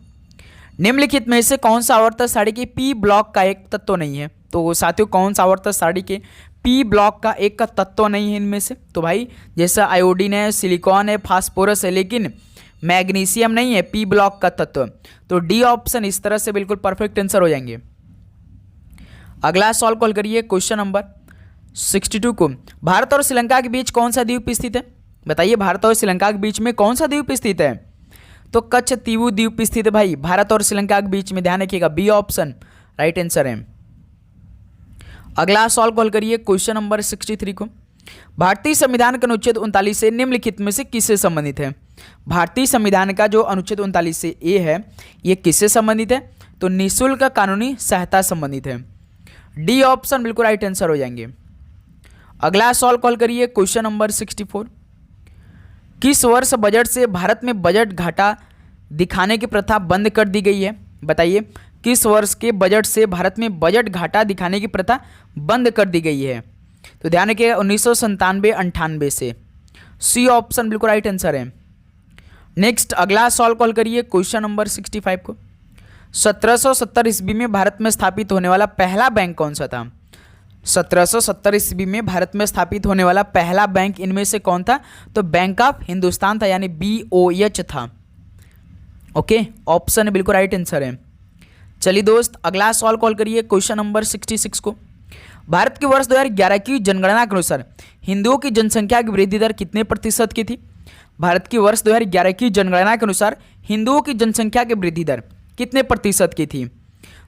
निम्नलिखित में से कौन सा आवर्त सारणी के पी ब्लॉक का एक तत्व नहीं है? तो साथियों कौन सा आवर्त सारणी के पी ब्लॉक का एक का तत्व नहीं है इनमें से? तो भाई जैसा आयोडीन है, सिलिकॉन है, फास्फोरस है, लेकिन मैग्नीशियम नहीं है पी ब्लॉक का तत्व। तो डी ऑप्शन इस तरह से बिल्कुल परफेक्ट आंसर हो जाएंगे। अगला सॉल्व कॉल करिए क्वेश्चन नंबर 62 को। भारत और श्रीलंका के बीच कौन सा द्वीप स्थित है? बताइए, भारत और श्रीलंका के बीच में कौन सा द्वीप स्थित है? तो कच्छतीवु द्वीप स्थित है भाई भारत और श्रीलंका के बीच में, ध्यान रखिएगा। बी ऑप्शन राइट आंसर है। अगला सॉल्व कॉल करिए क्वेश्चन नंबर 63 को। भारतीय संविधान का अनुच्छेद 39 से निम्नलिखित में से किससे संबंधित है? भारतीय संविधान का जो अनुच्छेद 39 से ए है ये किससे संबंधित है? तो निःशुल्क कानूनी सहायता संबंधित है। डी ऑप्शन बिल्कुल राइट आंसर हो जाएंगे। अगला सॉल्व कॉल करिए क्वेश्चन नंबर 64। किस वर्ष बजट से भारत में बजट घाटा दिखाने की प्रथा बंद कर दी गई है? बताइए, किस वर्ष के बजट से भारत में बजट घाटा दिखाने की प्रथा बंद कर दी गई है? तो ध्यान रखिएगा 1997-98 से। सी ऑप्शन बिल्कुल राइट आंसर है। नेक्स्ट अगला सॉल्व कॉल करिए क्वेश्चन नंबर 65 को। 1770 ईस्वी में भारत में स्थापित होने वाला पहला बैंक कौन सा था? 1770 ईस्वी में भारत में स्थापित होने वाला पहला बैंक इनमें से कौन था? तो बैंक ऑफ हिंदुस्तान था, यानी BOH था। ओके, ऑप्शन बिल्कुल राइट आंसर है। चलिए दोस्त अगला सॉल्व कॉल करिए क्वेश्चन नंबर 66 को। भारत के वर्ष 2011 की जनगणना के अनुसार हिंदुओं की जनसंख्या की वृद्धि दर कितने प्रतिशत की थी? भारत की वर्ष 2011 की जनगणना के अनुसार हिंदुओं की जनसंख्या की वृद्धि दर कितने प्रतिशत की थी?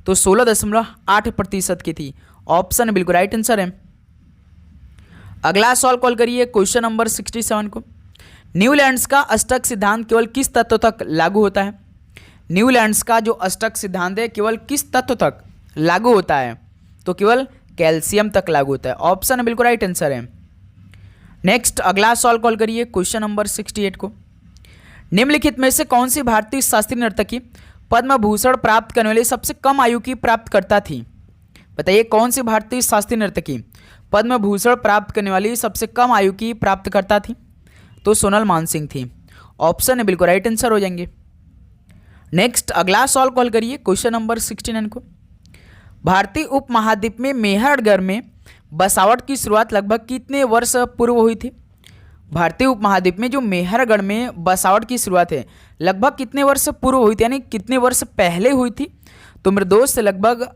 तो 16.8% की थी। ऑप्शन बिल्कुल राइट आंसर है। अगला सॉल्व कॉल करिए क्वेश्चन नंबर 67 को। न्यूलैंड्स का अष्टक सिद्धांत केवल किस तत्व तक लागू होता है? न्यूलैंड्स का जो अष्टक सिद्धांत है केवल किस तत्व तक लागू होता है? तो केवल कैल्शियम तक लागू होता है। ऑप्शन बिल्कुल राइट आंसर है। नेक्स्ट अगला सॉल्व कॉल करिए क्वेश्चन नंबर 68 को। निम्नलिखित में से कौन सी भारतीय शास्त्रीय नर्तकी पद्म भूषण प्राप्त करने वाली सबसे कम आयु की प्राप्तकर्ता थी? बताइए, कौन सी भारतीय शास्त्रीय नर्तकी पद्म भूषण प्राप्त करने वाली सबसे कम आयु की प्राप्तकर्ता थी? तो सोनल मानसिंह थी। ऑप्शन बिल्कुल राइट आंसर हो जाएंगे। नेक्स्ट अगला सॉल्व कॉल करिए क्वेश्चन नंबर 69 को। भारतीय उपमहाद्वीप में मेहरगढ़ में बसावट की शुरुआत लगभग कितने वर्ष पूर्व हुई थी? भारतीय उपमहाद्वीप में जो मेहरगढ़ में बसावट की शुरुआत है लगभग कितने वर्ष पूर्व हुई थी, यानी कितने वर्ष पहले हुई थी? तो मेरे दोस्त लगभग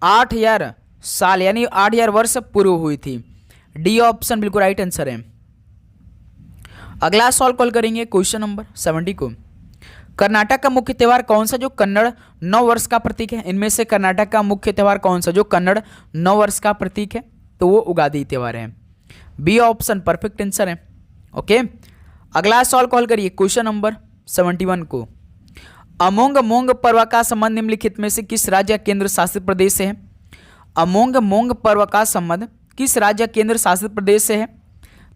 8000 साल यानी 8000 वर्ष पूर्व हुई थी। डी ऑप्शन बिल्कुल राइट आंसर है। अगला सॉल्व कॉल करेंगे क्वेश्चन नंबर 70 को। कर्नाटक का मुख्य त्यौहार कौन सा जो कन्नड़ नव वर्ष का प्रतीक है? इनमें से कर्नाटक का मुख्य त्यौहार कौन सा जो कन्नड़ नव वर्ष का प्रतीक है? तो वो उगादी त्यौहार है। बी ऑप्शन परफेक्ट आंसर है। ओके, अगला सॉल्व कॉल करिए क्वेश्चन नंबर 71 को। अमोंग मोंग पर्व का संबंध निम्नलिखित में से किस राज्य या केंद्र शासित प्रदेश से है? अमोंग मोंग पर्व का संबंध किस राज्य या केंद्र शासित प्रदेश से है?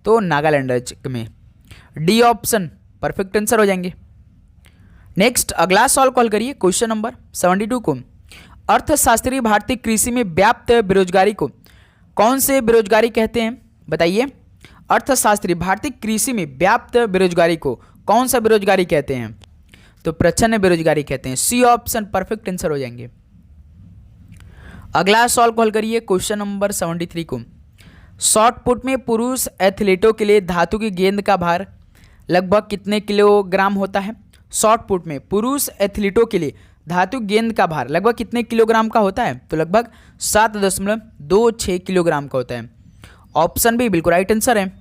तो नागालैंड राज्य में। डी ऑप्शन परफेक्ट आंसर हो जाएंगे। नेक्स्ट अगला सॉल्व कॉल करिए क्वेश्चन नंबर 72 को। अर्थशास्त्री भारतीय कृषि में व्याप्त बेरोजगारी को कौन से बेरोजगारी कहते हैं? बताइए, अर्थशास्त्री, भारतीय कृषि में व्याप्त बेरोजगारी को कौन सा बेरोजगारी कहते हैं? तो प्रच्छन्न बेरोजगारी कहते हैं। सी ऑप्शन परफेक्ट आंसर हो जाएंगे। अगला सवाल कॉल करिए क्वेश्चन नंबर 73 को। शॉट पुट में पुरुष एथलीटों के लिए धातु की गेंद का भार लगभग कितने किलोग्राम होता है? शॉट पुट में पुरुष एथलीटों के लिए धातु गेंद का भार लगभग कितने किलोग्राम का होता है? तो लगभग 7.26 किलोग्राम का होता है। ऑप्शन बी बिल्कुल राइट आंसर है।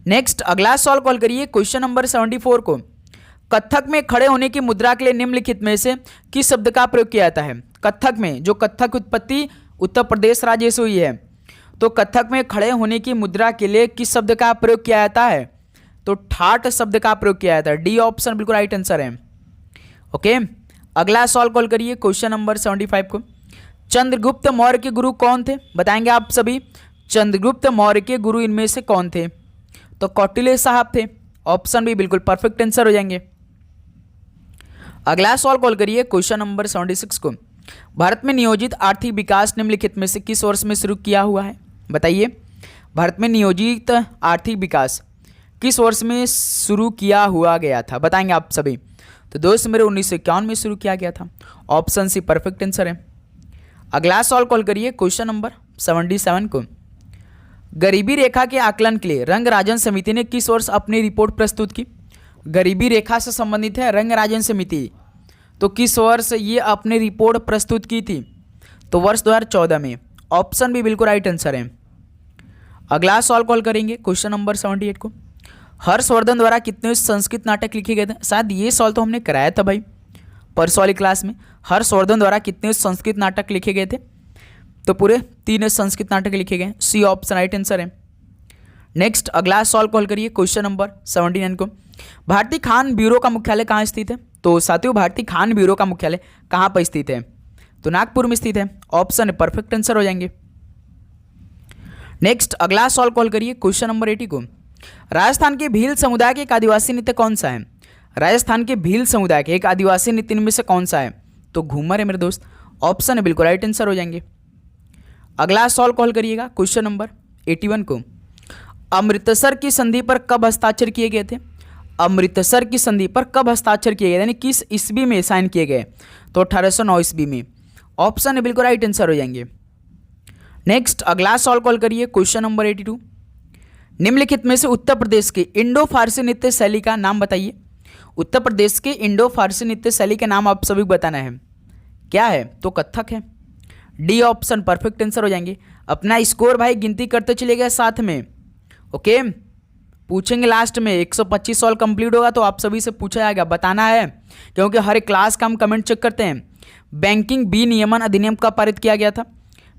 नेक्स्ट अगला सवाल कॉल करिए क्वेश्चन नंबर 74 को। कथक में खड़े होने की मुद्रा के लिए निम्नलिखित में से किस शब्द का प्रयोग किया जाता है? कथक में, जो कथक उत्पत्ति उत्तर प्रदेश राज्य से हुई है, तो कथक में खड़े होने की मुद्रा के लिए किस शब्द का प्रयोग किया जाता है? तो ठाठ शब्द का प्रयोग किया जाता है। डी ऑप्शन बिल्कुल राइट आंसर है। ओके, अगला सवाल कॉल करिए क्वेश्चन नंबर 75 को। चंद्रगुप्त मौर्य के गुरु कौन थे? बताएंगे आप सभी। चंद्रगुप्त मौर्य के गुरु इनमें से कौन थे? तो कौटिल्य साहब थे। ऑप्शन बी बिल्कुल परफेक्ट आंसर हो जाएंगे। अगला सवाल कॉल करिए क्वेश्चन नंबर 76 को। भारत में नियोजित आर्थिक विकास निम्नलिखित में से किस वर्ष में शुरू किया हुआ है? बताइए, भारत में नियोजित आर्थिक विकास किस वर्ष में शुरू किया हुआ गया था? बताएंगे आप सभी। तो दोस्त मेरे 1951 में शुरू किया गया था। ऑप्शन सी परफेक्ट आंसर है। अगला सवाल कॉल करिए क्वेश्चन नंबर 77 को। गरीबी रेखा के आकलन के लिए रंग राजन समिति ने किस वर्ष अपनी रिपोर्ट प्रस्तुत की? गरीबी रेखा से संबंधित है रंग राजन समिति, तो किस वर्ष ये अपनी रिपोर्ट प्रस्तुत की थी? तो वर्ष 2014 में। ऑप्शन भी बिल्कुल राइट आंसर है। अगला सवाल कॉल करेंगे क्वेश्चन नंबर 78 को। हर्षवर्धन द्वारा कितने संस्कृत नाटक लिखे गए थे? शायद ये सवाल तो हमने कराया था भाई परसों वाली क्लास में। हर्षवर्धन द्वारा कितने संस्कृत नाटक लिखे गए थे? तो पूरे 3 संस्कृत नाटक लिखे गए। सी ऑप्शन राइट आंसर है। नेक्स्ट अगला सवाल कॉल करिए क्वेश्चन नंबर 79 को। भारतीय खान ब्यूरो का मुख्यालय कहाँ स्थित है? तो साथियों, भारतीय खान ब्यूरो का मुख्यालय कहाँ पर स्थित है? तो नागपुर में स्थित है। ऑप्शन परफेक्ट आंसर हो जाएंगे। नेक्स्ट अगला सवाल कॉल करिए क्वेश्चन नंबर 80 को। राजस्थान के भील समुदाय के एक आदिवासी नृत्य कौन सा है? राजस्थान के भील समुदाय के एक आदिवासी नृत्य में से कौन सा है? तो घूमर है मेरे दोस्त। ऑप्शन बिल्कुल राइट आंसर हो जाएंगे। अगला सवाल कॉल करिएगा क्वेश्चन नंबर 81 को। अमृतसर की संधि पर कब हस्ताक्षर किए गए थे? अमृतसर की संधि पर कब हस्ताक्षर किए गए, यानी किस ईस्वी में साइन किए गए? तो 1809 ईस्वी में। ऑप्शन बिल्कुल राइट आंसर हो जाएंगे। नेक्स्ट अगला सवाल कॉल करिए क्वेश्चन नंबर 82। निम्नलिखित में से उत्तर प्रदेश के इंडो फारसी नृत्य शैली का नाम बताइए। उत्तर प्रदेश के इंडो फारसी नृत्य शैली का नाम आप सभी को बताना है। क्या है? तो कथक है। डी ऑप्शन परफेक्ट आंसर हो जाएंगे। अपना स्कोर भाई गिनती करते चलिएगा साथ में। ओके, पूछेंगे लास्ट में 125 सवाल कंप्लीट होगा तो आप सभी से पूछा जाएगा, बताना है, क्योंकि हर एक क्लास का हम कमेंट चेक करते हैं। बैंकिंग विनियमन अधिनियम कब पारित किया गया था?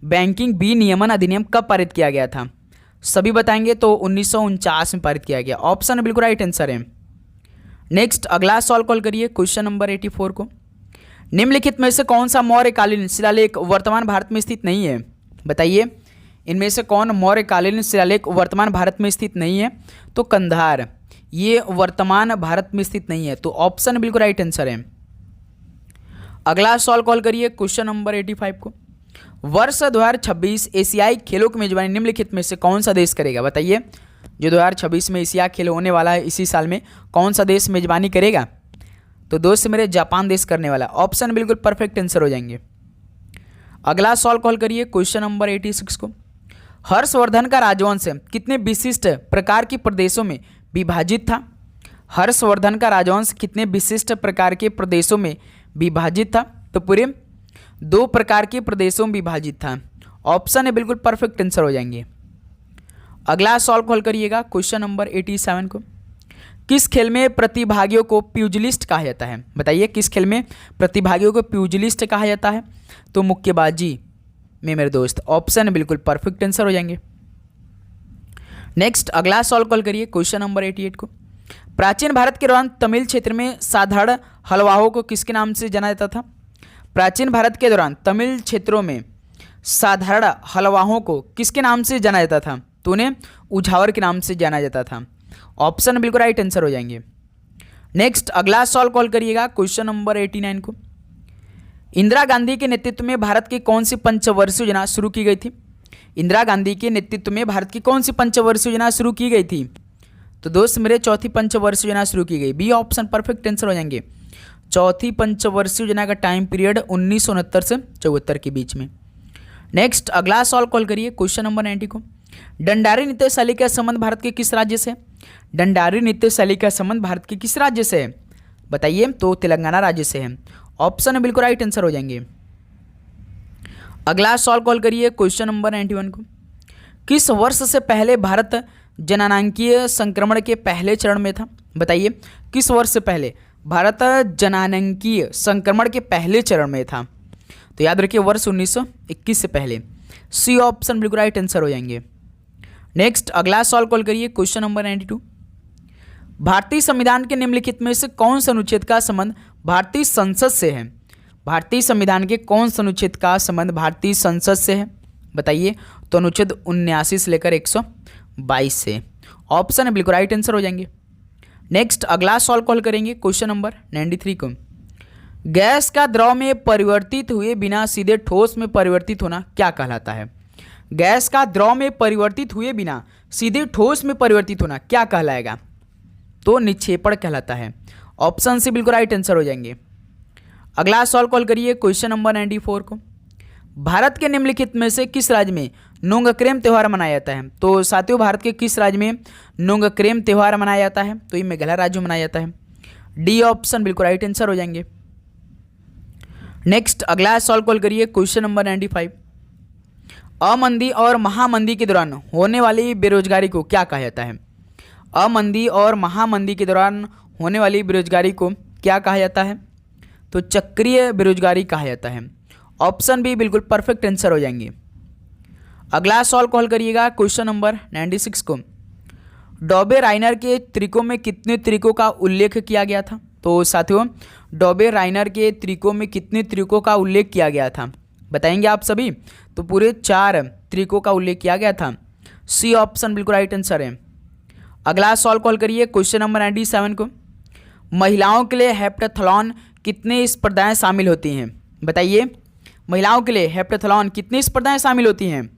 बैंकिंग विनियमन अधिनियम कब पारित किया गया था? सभी बताएंगे तो 1949 में पारित किया गया। ऑप्शन बिल्कुल राइट आंसर है। नेक्स्ट अगला सवाल कॉल करिए क्वेश्चन नंबर 84 को। निम्नलिखित में से कौन सा मौर्यकालीन शिलालेख वर्तमान भारत में स्थित नहीं है? बताइए, इनमें से कौन मौर्यकालीन शिलालेख वर्तमान भारत में स्थित नहीं है? तो कंधार, ये वर्तमान भारत में स्थित नहीं है। तो ऑप्शन बिल्कुल राइट आंसर है। अगला सवाल कॉल करिए क्वेश्चन नंबर 85 को। वर्ष 2026 एशियाई खेलों की मेजबानी निम्नलिखित में से कौन सा देश करेगा? बताइए, जो 2026 में एशिया खेल होने वाला है इसी साल में, कौन सा देश मेजबानी करेगा? तो दोस्त मेरे जापान देश करने वाला। ऑप्शन बिल्कुल परफेक्ट आंसर हो जाएंगे। अगला सवाल कॉल करिए क्वेश्चन नंबर 86 को। हर्षवर्धन का राजवंश कितने विशिष्ट प्रकार के प्रदेशों में विभाजित था? हर्षवर्धन का राजवंश कितने विशिष्ट प्रकार के प्रदेशों में विभाजित था? तो पूरे 2 प्रकार के प्रदेशों में विभाजित था। ऑप्शन है बिल्कुल परफेक्ट आंसर हो जाएंगे। अगला सवाल कॉल करिएगा क्वेश्चन नंबर 87 को। किस खेल में प्रतिभागियों को प्यूजिलिस्ट कहा जाता है? बताइए, किस खेल में प्रतिभागियों को प्यूजिलिस्ट कहा जाता है? तो मुक्केबाजी में मेरे दोस्त। ऑप्शन बिल्कुल परफेक्ट आंसर हो जाएंगे। नेक्स्ट अगला सवाल कॉल करिए क्वेश्चन नंबर 88 को। प्राचीन भारत के दौरान तमिल क्षेत्र में साधारण हलवाओं को किसके नाम से जाना जाता था? प्राचीन भारत के दौरान तमिल क्षेत्रों में साधारण हलवाओं को किसके नाम से जाना जाता था? तो उन्हें उझावर के नाम से जाना जाता था। ऑप्शन बिल्कुल राइट आंसर हो जाएंगे। नेक्स्ट अगला सवाल कॉल करिएगा क्वेश्चन नंबर 89 को। इंदिरा गांधी के नेतृत्व में भारत की कौन सी पंचवर्षीय योजना शुरू की गई थी? इंदिरा गांधी के नेतृत्व में भारत की कौन सी पंचवर्षीय योजना शुरू की गई थी? तो दोस्त मेरे चौथी पंचवर्षीय योजना शुरू की गई। बी ऑप्शन परफेक्ट आंसर हो जाएंगे। चौथी पंचवर्षीय योजना का टाइम पीरियड 1969 से 74 के बीच में। नेक्स्ट अगला सवाल कॉल करिए क्वेश्चन नंबर 90 को। दंडारी नृत्य शैली का संबंध भारत के किस राज्य से है? दंडारी नृत्य शैली का संबंध भारत के किस राज्य से है? बताइए। तो तेलंगाना राज्य से है। ऑप्शन बिल्कुल राइट आंसर हो जाएंगे। अगला सवाल कॉल करिए क्वेश्चन नंबर 91 को। किस वर्ष से पहले भारत जननांकीय संक्रमण के पहले चरण में था? बताइए। किस वर्ष से पहले भारत जननांकीय संक्रमण के पहले चरण में था? तो याद रखिए वर्ष 1921 से पहले। सी ऑप्शन बिल्कुल राइट आंसर हो जाएंगे। नेक्स्ट अगला सवाल कॉल करिए क्वेश्चन नंबर 92। भारतीय संविधान के निम्नलिखित में से कौन से अनुच्छेद का संबंध भारतीय संसद से है? भारतीय संविधान के कौन से अनुच्छेद का संबंध भारतीय संसद से है? बताइए। तो अनुच्छेद 79 से लेकर 122 से। ऑप्शन बिल्कुल राइट आंसर हो जाएंगे। नेक्स्ट अगला सवाल कॉल करेंगे क्वेश्चन नंबर 93 को। गैस का द्रव में परिवर्तित हुए बिना सीधे ठोस में परिवर्तित होना क्या कहलाता है? गैस का द्रव में परिवर्तित हुए बिना सीधे ठोस में परिवर्तित होना क्या कहलाएगा? तो निक्षेपण कहलाता है। ऑप्शन सी बिल्कुल राइट आंसर हो जाएंगे। अगला सवाल कॉल करिए क्वेश्चन नंबर 94 को। भारत के निम्नलिखित में से किस राज्य में नोंगक्रेम त्यौहार मनाया जाता है? तो साथियों भारत के किस राज्य में नोंगक्रेम त्यौहार मनाया जाता है? तो ये मेघालय राज्य में मनाया जाता है। डी ऑप्शन बिल्कुल राइट आंसर हो जाएंगे। नेक्स्ट अगला सवाल कॉल करिए क्वेश्चन नंबर 95। अमंदी और महामंदी के दौरान होने वाली बेरोजगारी को क्या कहा जाता है? अमंदी और महामंदी के दौरान होने वाली बेरोजगारी को क्या कहा जाता है? तो चक्रीय बेरोजगारी कहा जाता है। ऑप्शन बी बिल्कुल परफेक्ट आंसर हो जाएंगे। अगला सवाल कॉल करिएगा क्वेश्चन नंबर 96 को। डॉबे राइनर के त्रिकों में कितने त्रिकों का उल्लेख किया गया था? तो साथियों डॉबे राइनर के त्रिकों में कितने त्रिकों का उल्लेख किया गया था? बताएंगे आप सभी। तो पूरे 4 त्रिकों का उल्लेख किया गया था। सी ऑप्शन बिल्कुल राइट आंसर है। अगला सवाल कॉल करिए क्वेश्चन नंबर 97 को। महिलाओं के लिए हेप्टाथलॉन कितनी स्पर्धाएं शामिल होती हैं? बताइए। महिलाओं के लिए हेप्टाथलॉन कितनी स्पर्धाएं शामिल होती हैं?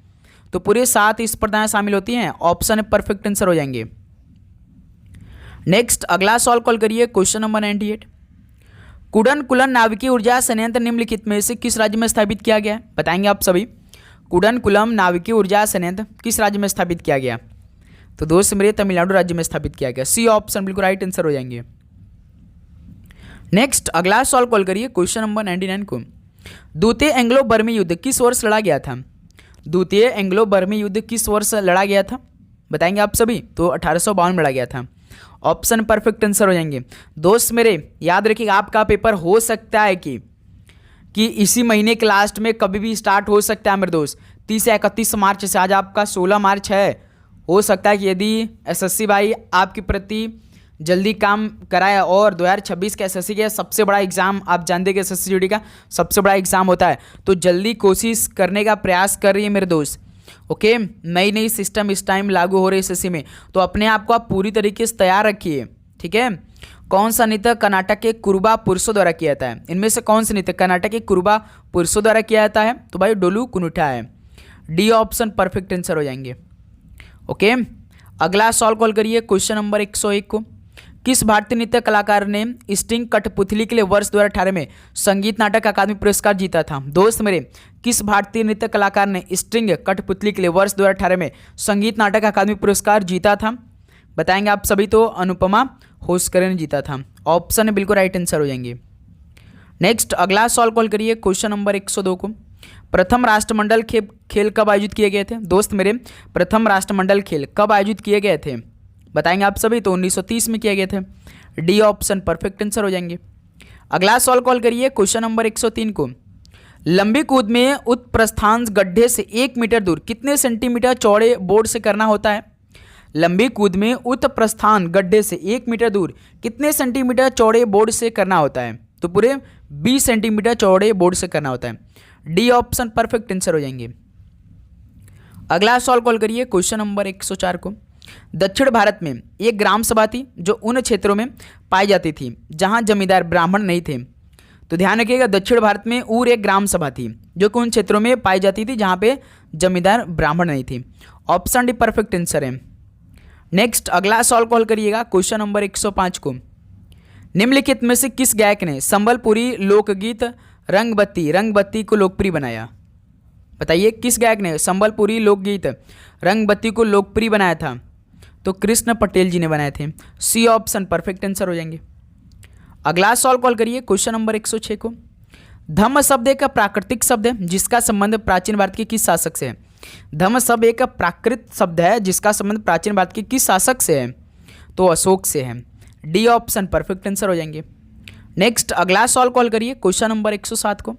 तो पूरे 7 स्पर्धाएं शामिल होती हैं। ऑप्शन परफेक्ट आंसर हो जाएंगे। नेक्स्ट अगला सवाल कॉल करिए क्वेश्चन नंबर 98। कुडनकुलन नाविकीय ऊर्जा संयंत्र निम्नलिखित में से किस राज्य में स्थापित किया गया? बताएंगे आप सभी। कुडनकुलम नाविकीय ऊर्जा संयंत्र किस राज्य में स्थापित किया गया? तो दोस्त मेरे तमिलनाडु राज्य में स्थापित किया गया। सी ऑप्शन बिल्कुल राइट आंसर हो जाएंगे। नेक्स्ट अगला सवाल कॉल करिए क्वेश्चन नंबर 99 को। द्वितीय एंग्लो बर्मी युद्ध किस वर्ष लड़ा गया था? द्वितीय एंग्लो बर्मी युद्ध किस वर्ष लड़ा गया था? बताएंगे आप सभी। तो 1852 में लड़ा गया था। ऑप्शन परफेक्ट आंसर हो जाएंगे। दोस्त मेरे याद रखिएगा आपका पेपर हो सकता है कि इसी महीने के लास्ट में कभी भी स्टार्ट हो सकता है मेरे दोस्त। 30 या 31 मार्च से। आज आपका 16 मार्च है। हो सकता है कि यदि एसएससी भाई आपके प्रति जल्दी काम कराए और 2026 के एसएससी के सबसे बड़ा एग्जाम आप जानते हैं कि एसएससी जीडी का सबसे बड़ा एग्जाम होता है, तो जल्दी कोशिश करने का प्रयास कर रही है मेरे दोस्त। ओके, नई नई सिस्टम इस टाइम लागू हो रही है एसएससी में, तो अपने आप को आप पूरी तरीके से तैयार रखिए। ठीक है। कौन सा नृत्य कर्नाटक के कुरुबा पुरुषों द्वारा किया जाता है? इनमें से कौन सा नृत्य कर्नाटक के कुरुबा पुरुषों द्वारा किया जाता है? तो भाई डोलू कुनुठा है। डी ऑप्शन परफेक्ट आंसर हो जाएंगे। ओके, अगला सवाल कॉल करिए क्वेश्चन नंबर 101 को। किस भारतीय नृत्य कलाकार ने स्ट्रिंग कठपुतली के लिए वर्ष 2018 में संगीत नाटक अकादमी पुरस्कार जीता था? दोस्त मेरे, किस भारतीय नृत्य कलाकार ने स्ट्रिंग कठपुतली के लिए वर्ष 2018 में संगीत नाटक अकादमी पुरस्कार जीता था? बताएंगे आप सभी। तो अनुपमा होस्करे ने जीता था। ऑप्शन बिल्कुल राइट आंसर हो जाएंगे। नेक्स्ट अगला सवाल कॉल करिए क्वेश्चन नंबर 102 को। प्रथम राष्ट्रमंडल खेल कब आयोजित किए गए थे? दोस्त मेरे, प्रथम राष्ट्रमंडल खेल कब आयोजित किए गए थे? बताएंगे आप सभी। तो 1930 में किए गए थे। डी ऑप्शन परफेक्ट आंसर हो जाएंगे। अगला सवाल कॉल करिए क्वेश्चन नंबर 103 को। लंबी कूद में उत्प्रस्थान गड्ढे से 1 मीटर दूर कितने सेंटीमीटर चौड़े बोर्ड से करना होता है? लंबी कूद में उत्प्रस्थान गड्ढे से 1 मीटर दूर कितने सेंटीमीटर चौड़े बोर्ड से करना होता है? तो पूरे 20 सेंटीमीटर चौड़े बोर्ड से करना होता है। डी ऑप्शन परफेक्ट आंसर हो जाएंगे। अगला सवाल कॉल करिए क्वेश्चन नंबर 104 को। दक्षिण भारत में एक ग्राम सभा थी जो उन क्षेत्रों में पाई जाती थी जहां जमींदार ब्राह्मण नहीं थे। तो ध्यान रखिएगा, दक्षिण भारत में ऊर एक ग्राम सभा थी जो कि उन क्षेत्रों में पाई जाती थी जहां पे जमींदार ब्राह्मण नहीं थी। ऑप्शन डी परफेक्ट आंसर है। नेक्स्ट अगला सवाल कॉल करिएगा, क्वेश्चन नंबर 105 को। निम्नलिखित में से किस गायक ने संबलपुरी लोकगीत रंगबत्ती को लोकप्रिय बनाया? बताइए किस गायक ने संबलपुरी लोकगीत रंगबत्ती को लोकप्रिय बनाया था? तो कृष्ण पटेल जी ने बनाए थे। सी ऑप्शन परफेक्ट आंसर हो जाएंगे। अगला सवाल कॉल करिए, क्वेश्चन नंबर 106 को। धम्म शब्द एक प्राकृतिक शब्द है जिसका संबंध प्राचीन भारत के किस शासक से है? धम्म शब्द एक प्राकृत शब्द है जिसका संबंध प्राचीन भारत के किस शासक से है? तो अशोक से है। डी ऑप्शन परफेक्ट आंसर हो जाएंगे। नेक्स्ट अगला सवाल कॉल करिए, क्वेश्चन नंबर 107 को।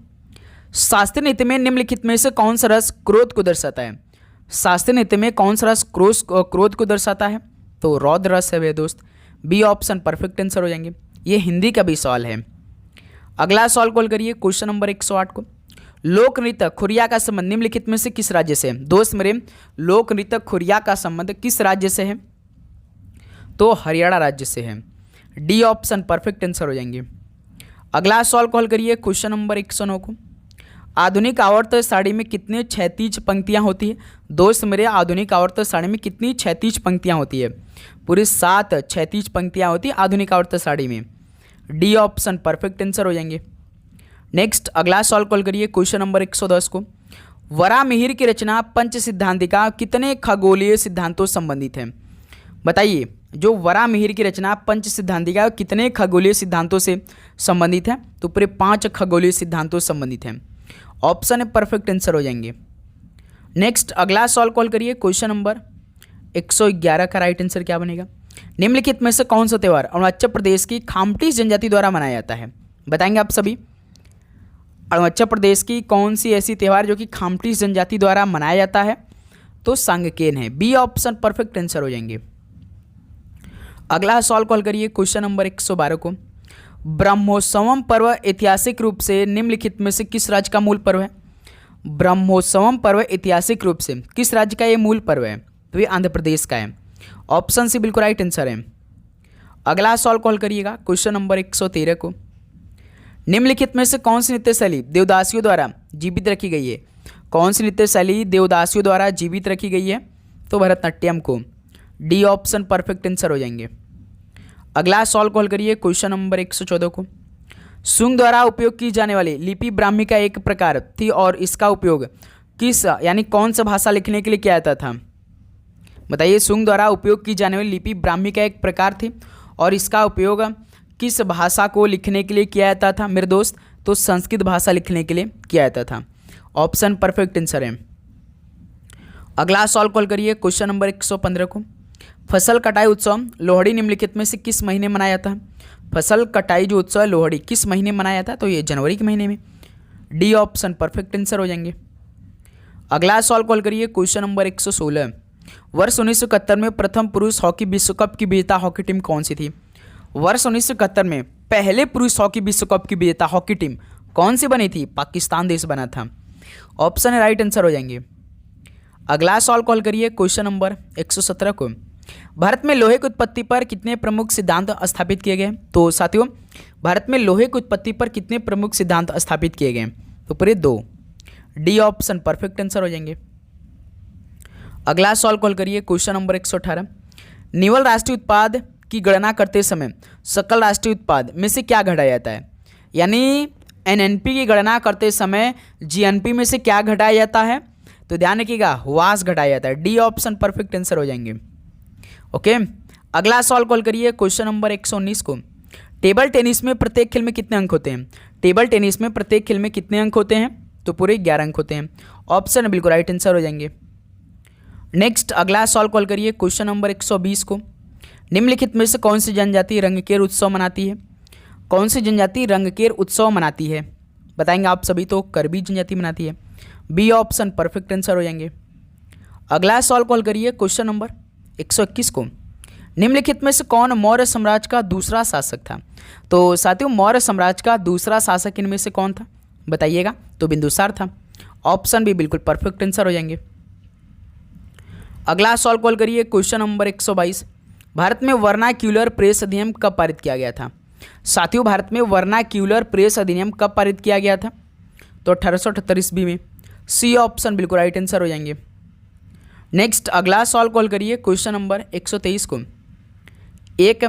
शास्त्रीय नृत्य में निम्नलिखित में से कौन सा रस क्रोध को दर्शाता है? शास्त्रीय नृत्य में कौन सा रस क्रोध को दर्शाता है? तो रौद्र रस है वे दोस्त। बी ऑप्शन परफेक्ट आंसर हो जाएंगे। ये हिंदी का भी सवाल है। अगला सवाल कॉल करिए, क्वेश्चन नंबर 108 को। लोक नृत्य खुरिया का संबंध निम्नलिखित में से किस राज्य से है? दोस्त मेरे, लोक नृत्य खुरिया का संबंध किस राज्य से है? तो हरियाणा राज्य से है। डी ऑप्शन परफेक्ट आंसर हो जाएंगे। अगला सवाल कॉल करिए, क्वेश्चन नंबर 109 को। आधुनिक आवर्त साड़ी में कितने क्षैतिज पंक्तियां होती है? दोस्त मेरे, आधुनिक आवर्त साड़ी में कितनी क्षैतिज पंक्तियां होती है? पूरी 7 क्षैतिज पंक्तियां होती है आधुनिक आवर्त साड़ी में। डी ऑप्शन परफेक्ट आंसर हो जाएंगे। नेक्स्ट अगला सवाल कॉल करिए, क्वेश्चन नंबर 110 को। वराहमिहिर की रचना पंच सिद्धांतिका कितने खगोलीय सिद्धांतों से संबंधित है? बताइए, जो वराहमिहिर की रचना पंच सिद्धांतिका कितने खगोलीय सिद्धांतों से संबंधित है? तो पूरे 5 खगोलीय सिद्धांतों से संबंधित है। ऑप्शन है परफेक्ट आंसर हो जाएंगे। नेक्स्ट अगला सवाल कॉल करिए, क्वेश्चन नंबर 111 का राइट आंसर क्या बनेगा? निम्नलिखित में से कौन सा त्यौहार अरुणाचल प्रदेश की खामटी जनजाति द्वारा मनाया जाता है? बताएंगे आप सभी। अरुणाचल प्रदेश की कौन सी ऐसी त्यौहार जो कि खामटी जनजाति द्वारा मनाया जाता है? तो सांगकेन है। बी ऑप्शन परफेक्ट आंसर हो जाएंगे। अगला सवाल कॉल करिए, क्वेश्चन नंबर 112 को। ब्रह्मोत्सवम पर्व ऐतिहासिक रूप से निम्नलिखित में से किस राज्य का मूल पर्व है? ब्रह्मोत्सवम पर्व ऐतिहासिक रूप से किस राज्य का ये मूल पर्व है? तो ये आंध्र प्रदेश का है। ऑप्शन सी बिल्कुल राइट आंसर है। अगला सवाल कॉल करिएगा, क्वेश्चन नंबर 113 को। निम्नलिखित में से कौन सी नृत्य शैली देवदासियों द्वारा जीवित रखी गई है? कौन सी नृत्य शैली देवदासियों द्वारा जीवित रखी गई है? तो भरतनाट्यम को। डी ऑप्शन परफेक्ट आंसर हो जाएंगे। अगला सवाल कॉल करिए, क्वेश्चन नंबर 114 को। शुंग द्वारा उपयोग की जाने वाली लिपि ब्राह्मी का एक प्रकार थी और इसका उपयोग किस यानी कौन सा भाषा लिखने के लिए किया जाता था? बताइए, शुंग द्वारा उपयोग की जाने वाली लिपि ब्राह्मी का एक प्रकार थी और इसका उपयोग किस भाषा को लिखने के लिए किया जाता था मेरे दोस्त? तो संस्कृत भाषा लिखने के लिए किया जाता था। ऑप्शन परफेक्ट आंसर है। अगला सवाल कॉल करिए, क्वेश्चन नंबर 115 को। फसल कटाई उत्सव लोहड़ी निम्नलिखित में से किस महीने मनाया जाता है? फसल कटाई जो उत्सव है लोहड़ी किस महीने मनाया जाता है? तो ये जनवरी के महीने में। डी ऑप्शन परफेक्ट आंसर हो जाएंगे। अगला सवाल कॉल करिए, क्वेश्चन नंबर 116। वर्ष 1971 में प्रथम पुरुष हॉकी विश्व कप की विजेता हॉकी टीम कौन सी थी? वर्ष 1971 में पहले पुरुष हॉकी विश्व कप की विजेता हॉकी टीम कौन सी बनी थी? पाकिस्तान देश बना था। ऑप्शन है राइट आंसर हो जाएंगे। अगला सवाल कॉल करिए, क्वेश्चन नंबर 117 को। भारत में लोहे की उत्पत्ति पर कितने प्रमुख सिद्धांत स्थापित किए गए? तो साथियों, भारत में लोहे की उत्पत्ति पर कितने प्रमुख सिद्धांत स्थापित किए गए? तो पूरे 2। डी ऑप्शन परफेक्ट आंसर हो जाएंगे। अगला सवाल कॉल करिए, क्वेश्चन नंबर 118। निवल राष्ट्रीय उत्पाद की गणना करते समय सकल राष्ट्रीय उत्पाद में से क्या घटाया जाता है? यानी एनएनपी की गणना करते समय जीएनपी में से क्या घटाया जाता है? तो ध्यान रखिएगा, वास घटाया जाता है। डी ऑप्शन परफेक्ट आंसर हो जाएंगे। ओके, अगला सवाल कॉल करिए, क्वेश्चन नंबर 119 को। टेबल टेनिस में प्रत्येक खेल में कितने अंक होते हैं? टेबल टेनिस में प्रत्येक खेल में कितने अंक होते हैं? तो पूरे 11 अंक होते हैं। ऑप्शन बिल्कुल राइट आंसर हो जाएंगे। नेक्स्ट अगला सवाल कॉल करिए, क्वेश्चन नंबर 120 को। निम्नलिखित में से कौन सी जनजाति रंगकेर उत्सव मनाती है? कौन सी जनजाति रंगकेर उत्सव मनाती है? बताएंगे आप सभी। तो करबी जनजाति मनाती है। बी ऑप्शन परफेक्ट आंसर हो जाएंगे। अगला सवाल कॉल करिए, क्वेश्चन नंबर 121 को। निम्नलिखित में से कौन मौर्य साम्राज्य का दूसरा शासक था? तो साथियों, मौर्य साम्राज्य का दूसरा शासक इनमें से कौन था? बताइएगा। तो बिंदुसार था। ऑप्शन भी बिल्कुल परफेक्ट आंसर हो जाएंगे। अगला सवाल कॉल करिए, क्वेश्चन नंबर 122। भारत में वर्नाक्यूलर प्रेस अधिनियम कब पारित किया गया था? साथियों, भारत में वर्नाक्यूलर प्रेस अधिनियम कब पारित किया गया था? तो 1878 ईस्वी में। सी ऑप्शन बिल्कुल राइट आंसर हो जाएंगे। नेक्स्ट अगला सवाल कॉल करिए, क्वेश्चन नंबर 123 को। एक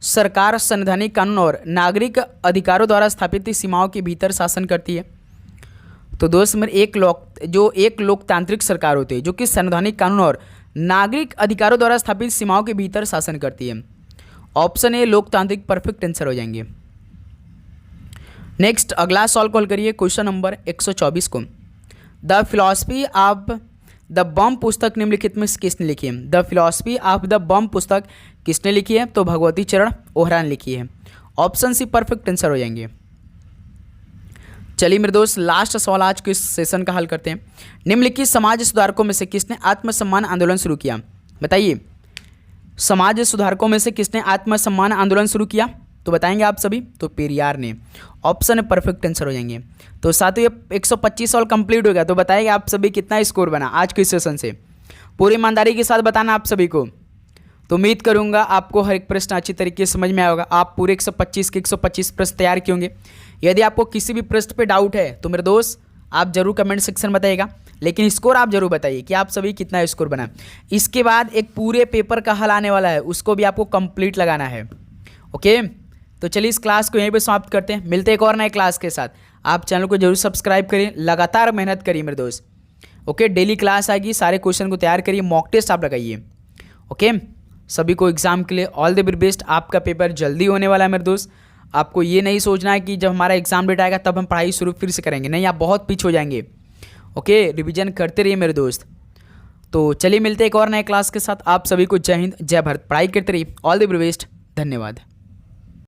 सरकार संवैधानिक कानून और नागरिक अधिकारों द्वारा स्थापित सीमाओं के भीतर शासन करती है। तो दोस्त मेरे एक लोकतांत्रिक सरकार होती है जो कि संवैधानिक कानून और नागरिक अधिकारों द्वारा स्थापित सीमाओं के भीतर शासन करती है। ऑप्शन ए लोकतांत्रिक परफेक्ट आंसर हो जाएंगे। नेक्स्ट अगला सवाल कॉल करिए, क्वेश्चन नंबर 124 को। द फिलॉसफी ऑफ द बम पुस्तक निम्नलिखित में किसने लिखी है? द फिलॉसफी ऑफ द बम पुस्तक किसने लिखी है? तो भगवती चरण ओहरा ने लिखी है। ऑप्शन सी परफेक्ट आंसर हो जाएंगे। चलिए मेरे दोस्त लास्ट सवाल आज के इस सेशन का हल करते हैं। निम्नलिखित समाज सुधारकों में से किसने आत्मसम्मान आंदोलन शुरू किया? बताइए, समाज सुधारकों में से किसने आत्मसम्मान आंदोलन शुरू किया? तो बताएंगे आप सभी, तो पेरियार ने। ऑप्शन परफेक्ट आंसर हो जाएंगे। तो साथ ही 125 सवाल कंप्लीट हो गया। तो बताइए आप सभी कितना स्कोर बना आज के सेशन से? पूरी ईमानदारी के साथ बताना आप सभी को। तो उम्मीद करूंगा आपको हर एक प्रश्न अच्छी तरीके से समझ में आया होगा। आप पूरे 125 के 125 प्रश्न तैयार किए होंगे। यदि आपको किसी भी प्रश्न पे डाउट है तो मेरे दोस्त आप जरूर कमेंट सेक्शन में बताइएगा, लेकिन स्कोर आप जरूर बताइए कि आप सभी कितना स्कोर बना। इसके बाद एक पूरे पेपर का हल आने वाला है, उसको भी आपको कंप्लीट लगाना है। ओके, तो चलिए इस क्लास को यहीं पे समाप्त करते हैं। मिलते हैं एक और नए क्लास के साथ। आप चैनल को जरूर सब्सक्राइब करिए, लगातार मेहनत करिए मेरे दोस्त। ओके, डेली क्लास आएगी, सारे क्वेश्चन को तैयार करिए, मॉक टेस्ट आप लगाइए। ओके, सभी को एग्जाम के लिए ऑल द वेरी बेस्ट। आपका पेपर जल्दी होने वाला है मेरे दोस्त। आपको ये नहीं सोचना है कि जब हमारा एग्जाम डेट आएगा तब हम पढ़ाई शुरू फिर से करेंगे, नहीं, आप बहुत पीछे हो जाएंगे। ओके, रिवीजन करते रहिए मेरे दोस्त। तो चलिए मिलते हैं एक और नए क्लास के साथ। आप सभी को जय हिंद, जय भारत। पढ़ाई करते रहिए, ऑल द वेरी बेस्ट। धन्यवाद।